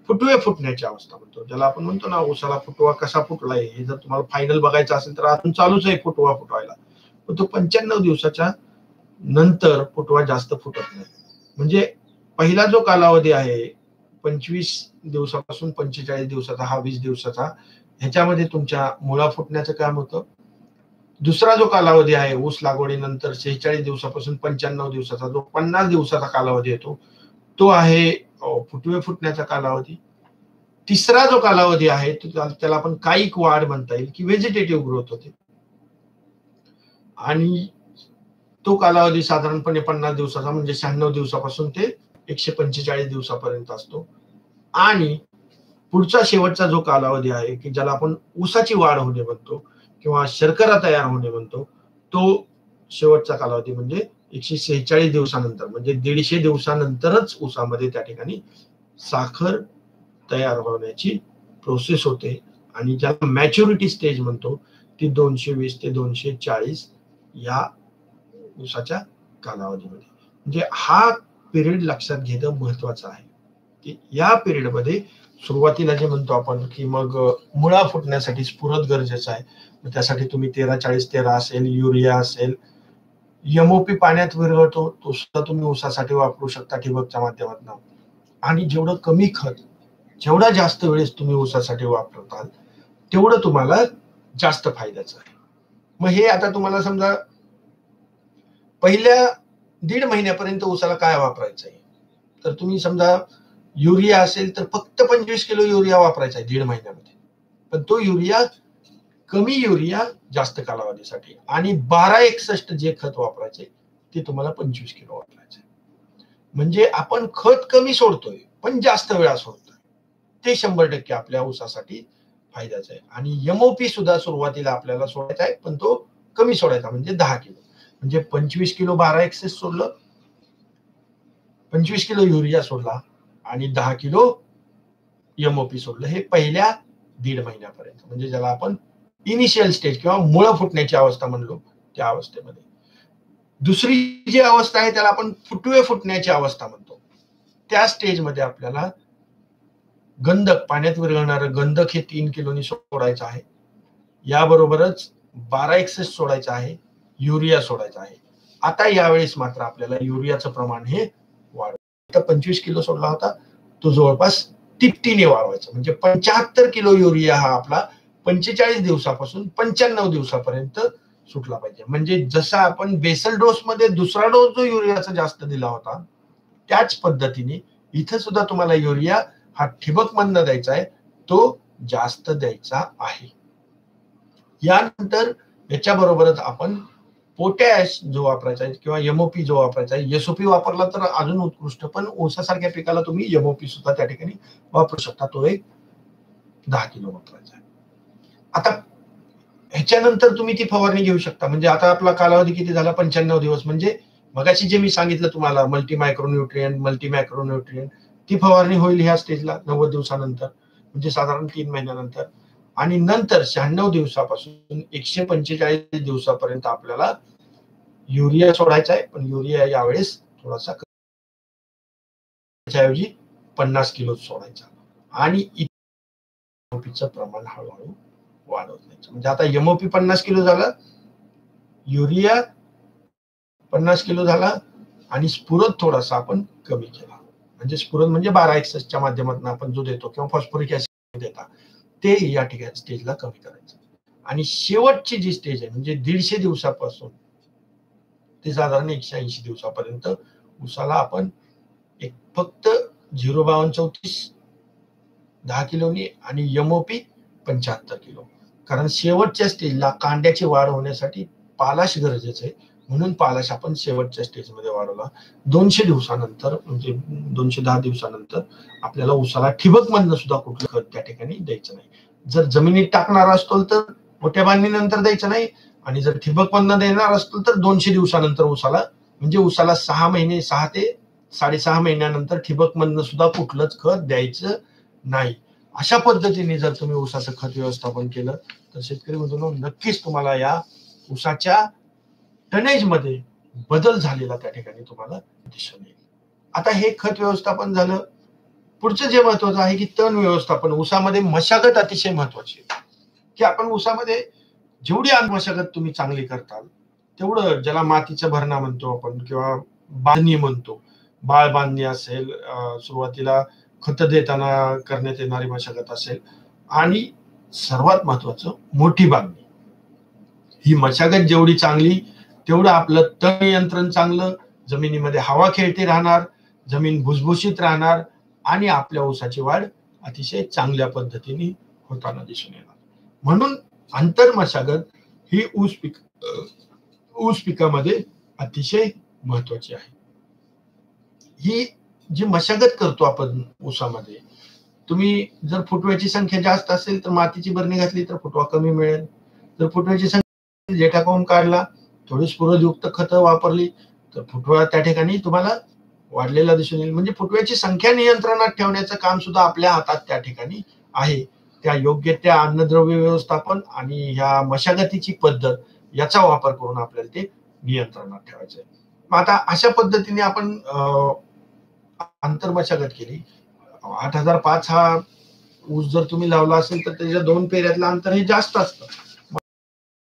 फुटवे फुटण्याची अवस्था म्हणतो, ज्याला आपण म्हणतो ना ऊसाला फुटवा कसा फुटलाय, हे जर तुम्हाला फायनल बघायचं असेल तर अजून चालूच आहे फुटवा फुटवायला, पण तो 95 दिवसाच्या नंतर फुटवा जास्त फुटत नाही. म्हणजे पहिला जो कालावधी आहे 25 दिवसापासून 45 दिवसाचा, हा 20 दिवसाचा, ह्याच्यामध्ये तुमच्या मुळा फुटण्याचं काम होतं. दुसरा जो कालावधी आहे ऊस लागवडीनंतर 46 दिवसापासून 95 दिवसाचा, जो 50 दिवसाचा कालावधी येतो, तो आहे फुटवे फुटण्याचा कालावधी. तिसरा जो कालावधी आहे त्याला आपण कायिक वाढ म्हणता येईल की व्हेजिटेटिव्ह ग्रोथ होते, आणि तो कालावधी साधारणपणे 50 दिवसाचा म्हणजे 96 दिवसापासून ते 145 दिवसापर्यंत असतो. आणि पुढचा शेवटचा जो कालावधी आहे की ज्याला आपण ऊसाची वाढ होणे म्हणतो किंवा शर्करा तयार होणे म्हणतो, तो शेवटचा कालावधी म्हणजे 146 दिवसानंतर, म्हणजे 150 दिवसानंतरच ऊसामध्ये त्या ठिकाणी साखर तयार होण्याची प्रोसेस होते, आणि ज्याला मॅच्युरिटी स्टेज म्हणतो, ती 220 ते 240 या ऊसाच्या कालावधीमध्ये. म्हणजे हा पिरियड लक्षात घेणं महत्वाचं आहे. की या पिरियडमध्ये सुरुवातीला जे म्हणतो आपण की मग मुळा फुटण्यासाठी स्फुरद गरजेचं आहे. मग त्यासाठी तुम्ही 13-40-13 असेल, युरिया असेल, एमओपी पाण्यात विरघळतो, तो सुद्धा तुम्ही ऊसासाठी वापरू शकता ठिबकच्या माध्यमातून. आणि जेवढं कमी खत, जेवढा जास्त वेळेस तुम्ही ऊसासाठी वापरताल तेवढं तुम्हाला जास्त फायद्याचं आहे. मग हे आता तुम्हाला समजा पहिल्या 1.5 महिन्यापर्यंत ऊसाला काय वापरायचं आहे, तर तुम्ही समजा युरिया असेल तर फक्त 25 किलो युरिया वापरायचा आहे 1.5 महिन्यामध्ये. पण तो युरिया कमी युरिया जास्त कालावधीसाठी, आणि 1261 जे खत वापरायचे ते तुम्हाला 25 किलो वापरायचे. म्हणजे आपण खत कमी सोडतोय पण जास्त वेळा सोडतोय, ते 100% आपल्या ऊसासाठी फायद्याचं आहे. आणि एमओपी सुद्धा सुरुवातीला आपल्याला सोडायचा आहे, पण तो कमी सोडायचा, म्हणजे 10 किलो. म्हणजे 25 किलो 1261 सोडलं, 25 किलो युरिया सोडला आणि 10 किलो एमओपी सोडलं. हे पहिल्या 1.5 महिन्यापर्यंत, म्हणजे ज्याला आपण इनिशियल स्टेज किंवा मुळं फुटण्याची अवस्था म्हणलो त्या अवस्थेमध्ये. दुसरी जी अवस्था आहे त्याला आपण फुटवे फुटण्याची अवस्था म्हणतो. त्या स्टेजमध्ये आपल्याला गंधक, पाण्यात विरघळणारं गंधक हे 3 किलोनी सोडायचं आहे. याबरोबरच 1261 सोडायचं आहे, युरिया सोडायचा आहे. आता यावेळेस मात्र आपल्याला युरियाचं प्रमाण हे वाढवायचं. 25 किलो सोडला होता, तो जवळपास तिपटीने वाढवायचा. म्हणजे 75 किलो युरिया हा आपला 45 दिवसापासून 95 दिवसापर्यंत सुटला पाहिजे. म्हणजे जसा आपण बेसल डोस मध्ये दुसरा डोस जो युरियाचा जास्त दिला होता, त्याच पद्धतीने इथं सुद्धा तुम्हाला युरिया हा ठिबक मधनं द्यायचा आहे, तो जास्त द्यायचा आहे. यानंतर याच्याबरोबरच आपण पोटॅश जो वापरायचा आहे किंवा एमओपी जो वापरायचा आहे, एसओपी वापरला तर अजून उत्कृष्ट, पण ऊसासारख्या पिकाला तुम्ही एमओपी सुद्धा त्या ठिकाणी वापरू शकता. तो एक 10 किलो वापरायचा आहे. आता ह्याच्यानंतर तुम्ही ती फवारणी घेऊ शकता. म्हणजे आता आपला कालावधी किती झाला, 95 दिवस. म्हणजे मगाशी जे मी सांगितलं तुम्हाला मल्टी मायक्रोन्यूट्रिएंट, ती फवारणी होईल ह्या स्टेजला 90 दिवसानंतर, म्हणजे साधारण 3 महिन्यानंतर. आणि नंतर 96 दिवसापासून 145 दिवसापर्यंत आपल्याला युरिया सोडायचा आहे. पण युरिया यावेळेस थोडासा ऐवजी 50 किलो सोडायचा, आणि एमओपीचं प्रमाण हळूहळू वाढवत नाही. म्हणजे आता एमओपी 50 किलो झाला, युरिया 50 किलो झाला, आणि स्फुरद थोडासा आपण कमी केला. म्हणजे स्फुरद म्हणजे 1261 च्या माध्यमातून आपण जो देतो किंवा फॉस्फोरिक ऍसिड देता, ते या ठिकाणी स्टेजला कमी करायचं. आणि शेवटची जी स्टेज आहे म्हणजे 150 दिवसापासून ते साधारण 180 दिवसापर्यंत ऊसाला आपण एक फक्त 05234 10 किलोनी आणि एमओपी 75 किलो. कारण शेवटच्या स्टेजला कांड्याची वाढ होण्यासाठी पालाश गरजेचं आहे, म्हणून पालाश आपण शेवटच्या स्टेजमध्ये वाढवला. 200 दिवसानंतर म्हणजे 210 दिवसानंतर आपल्याला ऊसाला ठिबक मधनं सुद्धा कुठलं खत त्या ठिकाणी द्यायचं नाही. जर जमिनीत टाकणार असतो तर मोठ्या बांधणीनंतर द्यायचं नाही, आणि जर ठिबक मधनं देणार असतो तर 200 दिवसानंतर ऊसाला, म्हणजे ऊसाला 6 महिने 6 ते 6.5 महिन्यानंतर ठिबक मधनं सुद्धा कुठलंच खत द्यायचं नाही. अशा पद्धतीने जर तुम्ही ऊसाचं खत व्यवस्थापन केलं तर शेतकरी मित्रांनो, नक्कीच तुम्हाला या ऊसाच्या टनेज मध्ये बदल झालेला त्या ठिकाणी तुम्हाला दिसून येईल. आता हे खत व्यवस्थापन झालं. पुढचं जे महत्वाचं आहे की तण व्यवस्थापन. ऊसामध्ये मशागत अतिशय महत्वाची आहे, की आपण ऊसामध्ये जेवढी मशागत तुम्ही चांगली करताल तेवढं, ज्याला मातीचं भरणा म्हणतो आपण किंवा बांधणी म्हणतो, बाळ बांधणी असेल, सुरुवातीला खत देताना करण्यात येणारी मशागत असेल, आणि सर्वात महत्वाचं मोठी बांधणी. ही मशागत जेवढी चांगली तेवढं आपलं तण नियंत्रण चांगलं, जमिनीमध्ये हवा खेळती राहणार, जमीन भुसभुशीत राहणार, आणि आपल्या ऊसाची वाढ अतिशय चांगल्या पद्धतीने होताना दिसून येणार. म्हणून आंतर मशागत ही ऊस पिकामध्ये अतिशय महत्वाची आहे. ही जी मशागत करतो आपण ऊसामध्ये, तुम्ही जर फुटव्याची संख्या जास्त असेल तर मातीची भरणी घातली तर फुटवा कमी मिळेल. जर फुटव्याची संख्या जेठा पाहून काढला, थोडी स्फुरदयुक्त खतं वापरली तर फुटवा त्या ठिकाणी तुम्हाला वाढलेला दिसून येईल. म्हणजे फुटव्याची संख्या नियंत्रणात ठेवण्याचं काम सुद्धा आपल्या हातात त्या ठिकाणी आहे. त्या योग्य त्या अन्नद्रव्य व्यवस्थापन आणि ह्या मशागतीची पद्धत याचा वापर करून आपल्याला ते नियंत्रणात ठेवायचं आहे. मग आता अशा पद्धतीने आपण आंतर मशागत केली. 8,005 हा ऊस जर तुम्ही लावला असेल तर त्याच्या 2 पेऱ्यातलं अंतर हे जास्त असतं,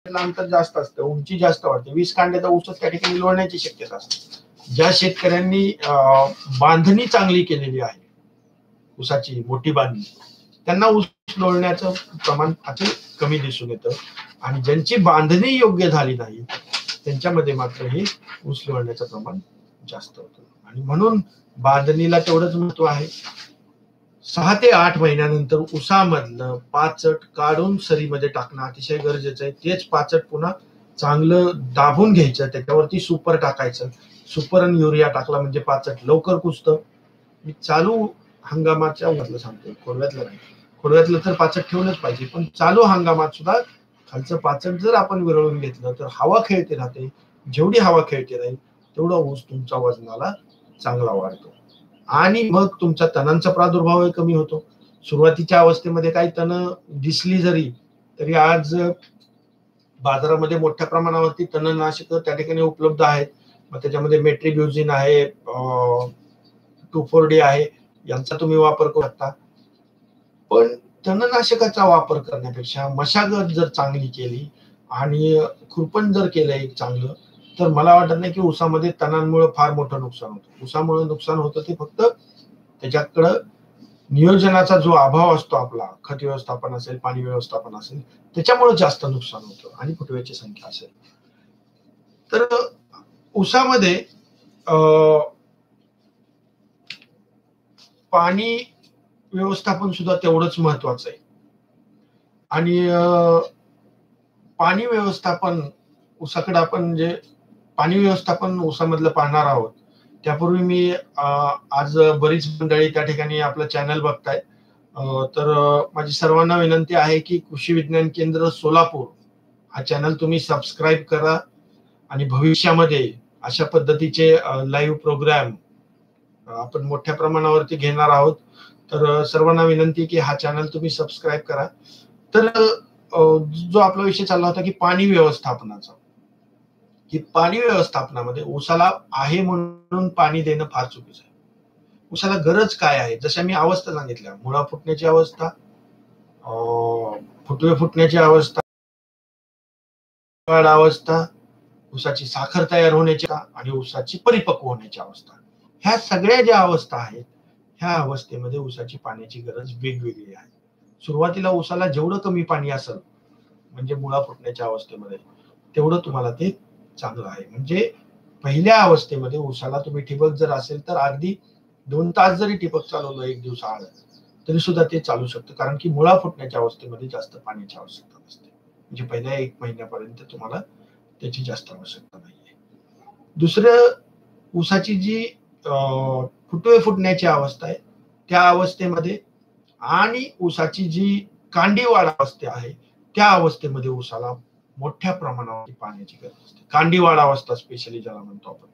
अंतर जास्त असतं, उंची जास्त वाढते. 20 कांड्याचा ऊसच त्या ठिकाणी लोळण्याची शक्यता असते. ज्या शेतकऱ्यांनी बांधणी चांगली केलेली आहे, ऊसाची मोठी बांधणी, त्यांना ऊस लोळण्याचं प्रमाण अति कमी दिसून येतं, आणि ज्यांची बांधणी योग्य झाली नाही त्यांच्यामध्ये मात्र हे ऊस लोळण्याचं प्रमाण जास्त होतं. आणि म्हणून बांधणीला तेवढंच महत्व आहे. 6 ते 8 महिन्यानंतर ऊसामधलं पाचट काढून सरीमध्ये टाकणं अतिशय गरजेचं आहे. तेच पाचट पुन्हा चांगलं दाबून घ्यायचं, त्याच्यावरती सुपर टाकायचं. सुपर आणि युरिया टाकला म्हणजे पाचट लवकर कुजतं. मी चालू हंगामाच्या मधलं सांगतो, खोडव्यातलं नाही. खोडव्यातलं तर पाचट ठेवलंच पाहिजे, पण चालू हंगामात सुद्धा खालचं पाचट जर आपण विरळून घेतलं तर हवा खेळते राहते. जेवढी हवा खेळते राहील तेवढा ऊस तुमचा वजनाला चांगला वाढतो, आणि मग तुमच्या तणांचा प्रादुर्भाव कमी होतो. सुरुवातीच्या अवस्थेमध्ये काही तण दिसली जरी तरी आज बाजारामध्ये मोठ्या प्रमाणावरती तणनाशक त्या ठिकाणी उपलब्ध आहेत. मग त्याच्यामध्ये मेट्रिब्युझिन आहे, 2,4-D आहे, यांचा तुम्ही वापर करू शकता. पण तणनाशकाचा वापर करण्यापेक्षा मशागत जर चांगली केली आणि खुरपण जर केलं एक चांगलं, तर मला वाटत नाही की ऊसामध्ये तणांमुळे फार मोठं नुकसान होतं. ऊसामुळे नुकसान होतं ते फक्त त्याच्याकडं नियोजनाचा जो अभाव असतो आपला, खत व्यवस्थापन असेल, पाणी व्यवस्थापन असेल, त्याच्यामुळे जास्त नुकसान होतं आणि फुटव्याची संख्या असेल. तर ऊसामध्ये पाणी व्यवस्थापन सुद्धा तेवढंच महत्वाचं आहे. आणि पाणी व्यवस्थापन ऊसाकडे आपण जे पाणी व्यवस्थापन ऊसामधलं पाहणार आहोत, त्यापूर्वी मी आज बरीच मंडळी त्या ठिकाणी आपलं चॅनल बघतायत, तर माझी सर्वांना विनंती आहे की कृषी विज्ञान केंद्र सोलापूर हा चॅनल तुम्ही सबस्क्राईब करा, आणि भविष्यामध्ये अशा पद्धतीचे लाईव्ह प्रोग्राम आपण मोठ्या प्रमाणावरती घेणार आहोत. तर सर्वांना विनंती की हा चॅनल तुम्ही सबस्क्राईब करा. तर जो आपला विषय चालला होता की पाणी व्यवस्थापनाचा, की पाणी व्यवस्थापनामध्ये ऊसाला आहे म्हणून पाणी देणं फार चुकीचं आहे. ऊसाला गरज काय आहे, जशा मी अवस्था सांगितल्या, मुळा फुटण्याची अवस्था, फुटवे फुटण्याची अवस्था, अवस्था, ऊसाची साखर तयार होण्याची आणि ऊसाची परिपक्व होण्याची अवस्था, ह्या सगळ्या ज्या अवस्था आहेत, ह्या अवस्थेमध्ये ऊसाची पाण्याची गरज वेगवेगळी आहे. सुरुवातीला ऊसाला जेवढं कमी पाणी असेल, म्हणजे मुळा फुटण्याच्या अवस्थेमध्ये, तेवढं तुम्हाला ते चांगलं आहे. म्हणजे पहिल्या अवस्थेमध्ये ऊसाला तुम्ही ठिबक जर असेल तर अगदी 2 तास जरी ठिबक चालवलं एक दिवस आड, तरी सुद्धा ते चालू शकतं, कारण की मुळा फुटण्याच्या अवस्थेमध्ये जास्त पाण्याची आवश्यकता नसते. म्हणजे पहिल्या 1 महिन्यापर्यंत तुम्हाला त्याची जास्त आवश्यकता नाहीये. दुसरं, ऊसाची जी फुटवे फुटण्याची अवस्था आहे, त्या अवस्थेमध्ये आणि ऊसाची जी कांडीवाढ अवस्था आहे, त्या अवस्थेमध्ये ऊसाला मोठ्या प्रमाणावर पाण्याची गरज असते. कांडीवाढ अवस्था स्पेशली ज्याला म्हणतो आपण,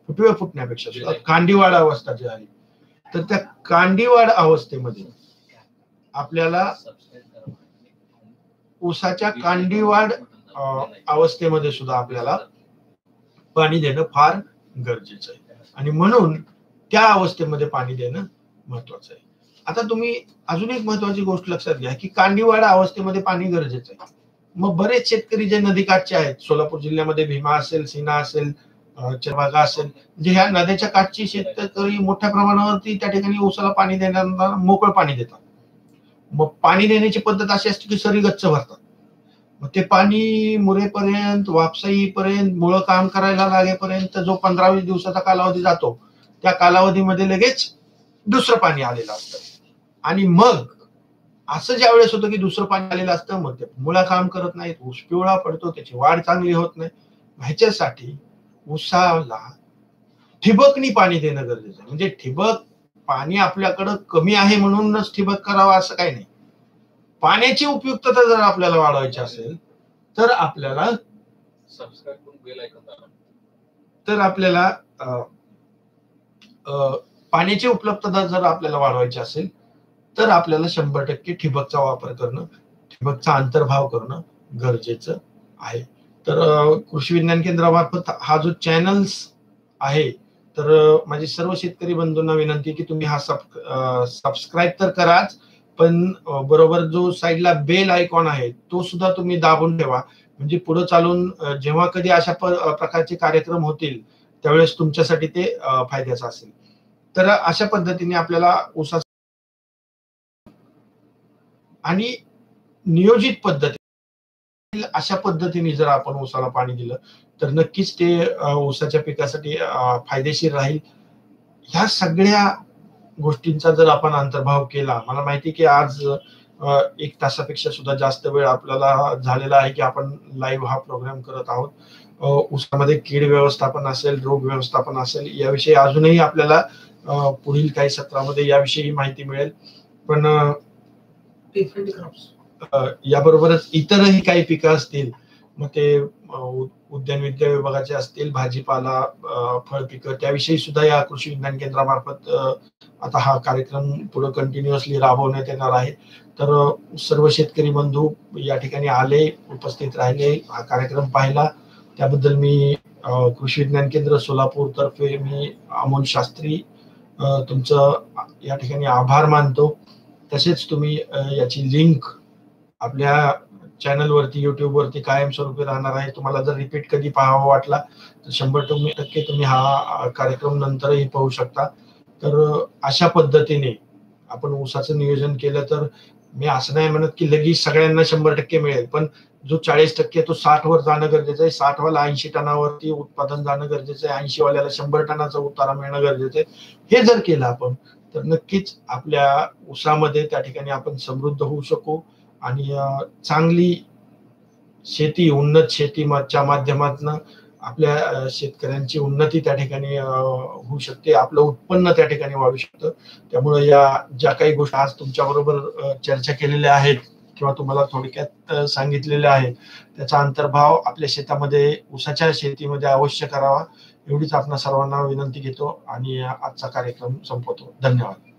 फुटवे फुटण्यापेक्षा सुद्धा कांडीवाढ अवस्था जी आहे, तर त्या कांडीवाढ अवस्थेमध्ये आपल्याला ऊसाच्या कांडीवाढ अवस्थेमध्ये सुद्धा आपल्याला पाणी देणं फार गरजेचं आहे, आणि म्हणून त्या अवस्थेमध्ये पाणी देणं महत्वाचं आहे. आता तुम्ही अजून एक महत्वाची गोष्ट लक्षात घ्या की कांडीवाढ अवस्थेमध्ये पाणी गरजेचं आहे. मग बरेच शेतकरी जे नदीकाठचे आहेत, सोलापूर जिल्ह्यामध्ये भीमा असेल, सीना असेल, चरभागा असेल, म्हणजे ह्या नद्याच्या काठची शेतकरी मोठ्या प्रमाणावरती त्या ठिकाणी ऊसाला पाणी देण्याला मोकळं पाणी देतात. मग पाणी देण्याची पद्धत अशी असते की सरी गच्च भरतात. मग ते पाणी मुरेपर्यंत, वापसाईपर्यंत, मुळं काम करायला लागेपर्यंत जो 15-20 दिवसाचा कालावधी जातो, त्या कालावधीमध्ये लगेच दुसरं पाणी आलेलं असतं. आणि मग असं ज्या वेळेस होतं की दुसरं पाणी आलेलं असतं, मग ते मुळा काम करत नाहीत, ऊस पिवळा पडतो, त्याची वाढ चांगली होत नाही. ह्याच्यासाठी ऊसाला ठिबकनी पाणी देणं गरजेचं आहे. म्हणजे ठिबक पाणी आपल्याकडं कमी आहे म्हणूनच ठिबक करावं असं काही नाही. पाण्याची उपयुक्तता जर आपल्याला वाढवायची असेल तर आपल्याला पाण्याची उपलब्धता जर आपल्याला वाढवायची असेल तर आपल्याला 100% ठिबकचा वापर करणं, ठिबकचा अंतर्भाव करणं गरजेचं आहे. तर कृषी विज्ञान केंद्रामार्फत हा जो चॅनल्स आहे तर माझी सर्व शेतकरी बंधूंना विनंती की तुम्ही हा सबस्क्राईब तर कराच, पण बरोबर जो साईडला बेल आयकॉन आहे तो सुद्धा तुम्ही दाबून ठेवा. म्हणजे पुढे चालून जेव्हा कधी अशा प्रकारचे कार्यक्रम होतील त्यावेळेस तुमच्यासाठी ते फायद्याचं असेल. तर अशा पद्धतीने आपल्याला ऊसाचं आणि नियोजित पद्धती अशा पद्धतीने जर आपण ऊसाला पाणी दिलं तर नक्कीच ते ऊसाच्या पिकासाठी फायदेशीर राहील. ह्या सगळ्या गोष्टींचा जर आपण अंतर्भाव केला, मला माहिती की आज 1 तासापेक्षा सुद्धा जास्त वेळ आपल्याला झालेला आहे की आपण लाईव्ह हा प्रोग्राम करत आहोत. ऊसामध्ये कीड व्यवस्थापन असेल, रोग व्यवस्थापन असेल, याविषयी अजूनही आपल्याला पुढील काही सत्रामध्ये याविषयी माहिती मिळेल. पण डिफरंट क्रॉप्स याबरोबरच इतरही काही पिकं असतील, मग ते उद्यानविद्या विभागाचे असतील, भाजीपाला, फळ पिकं, त्याविषयी सुद्धा या कृषी विज्ञान केंद्रामार्फत आता हा कार्यक्रम पुढे कंटिन्युअसली राबवण्यात येणार आहे. तर सर्व शेतकरी बंधू या ठिकाणी आले, उपस्थित राहिले, हा कार्यक्रम पाहिला, त्याबद्दल मी कृषी विज्ञान केंद्र सोलापूर तर्फे मी अमोल शास्त्री तुमचं या ठिकाणी आभार मानतो. तसेच तुम्ही याची लिंक आपल्या चॅनलवरती, युट्यूबवरती कायमस्वरूपी राहणार आहे. तुम्हाला जर रिपीट कधी पाहावा वाटला तर 100% तुम्ही हा कार्यक्रम नंतरही पाहू शकता. तर अशा पद्धतीने आपण ऊसाचं नियोजन केलं तर मी असं नाही म्हणत की लगेच सगळ्यांना 100% मिळेल, पण जो 40% तो 60 वर जाणं गरजेचं आहे. 60 वाला 80 टनावरती उत्पादन जाणं गरजेचं आहे. 80 वाल्याला 100 टनाचा उतारा मिळणं गरजेचं आहे. हे जर केलं आपण तर नक्कीच आपल्या ऊसामध्ये त्या ठिकाणी आपण समृद्ध होऊ शकू आणि चांगली शेती, उन्नत शेतीच्या माध्यमातून आपल्या शेतकऱ्यांची उन्नती त्या ठिकाणी होऊ शकते. आपलं उत्पन्न त्या ठिकाणी वाढू शकतं. त्यामुळे या ज्या काही गोष्टी आज तुमच्याबरोबर चर्चा केलेल्या आहेत किंवा तुम्हाला थोडक्यात सांगितलेल्या आहेत, त्याचा अंतर्भाव आपल्या शेतामध्ये, ऊसाच्या शेतीमध्ये अवश्य करावा, एवढीच आपणा सर्वांना विनंती घेतो आणि आजचा कार्यक्रम संपवतो. धन्यवाद.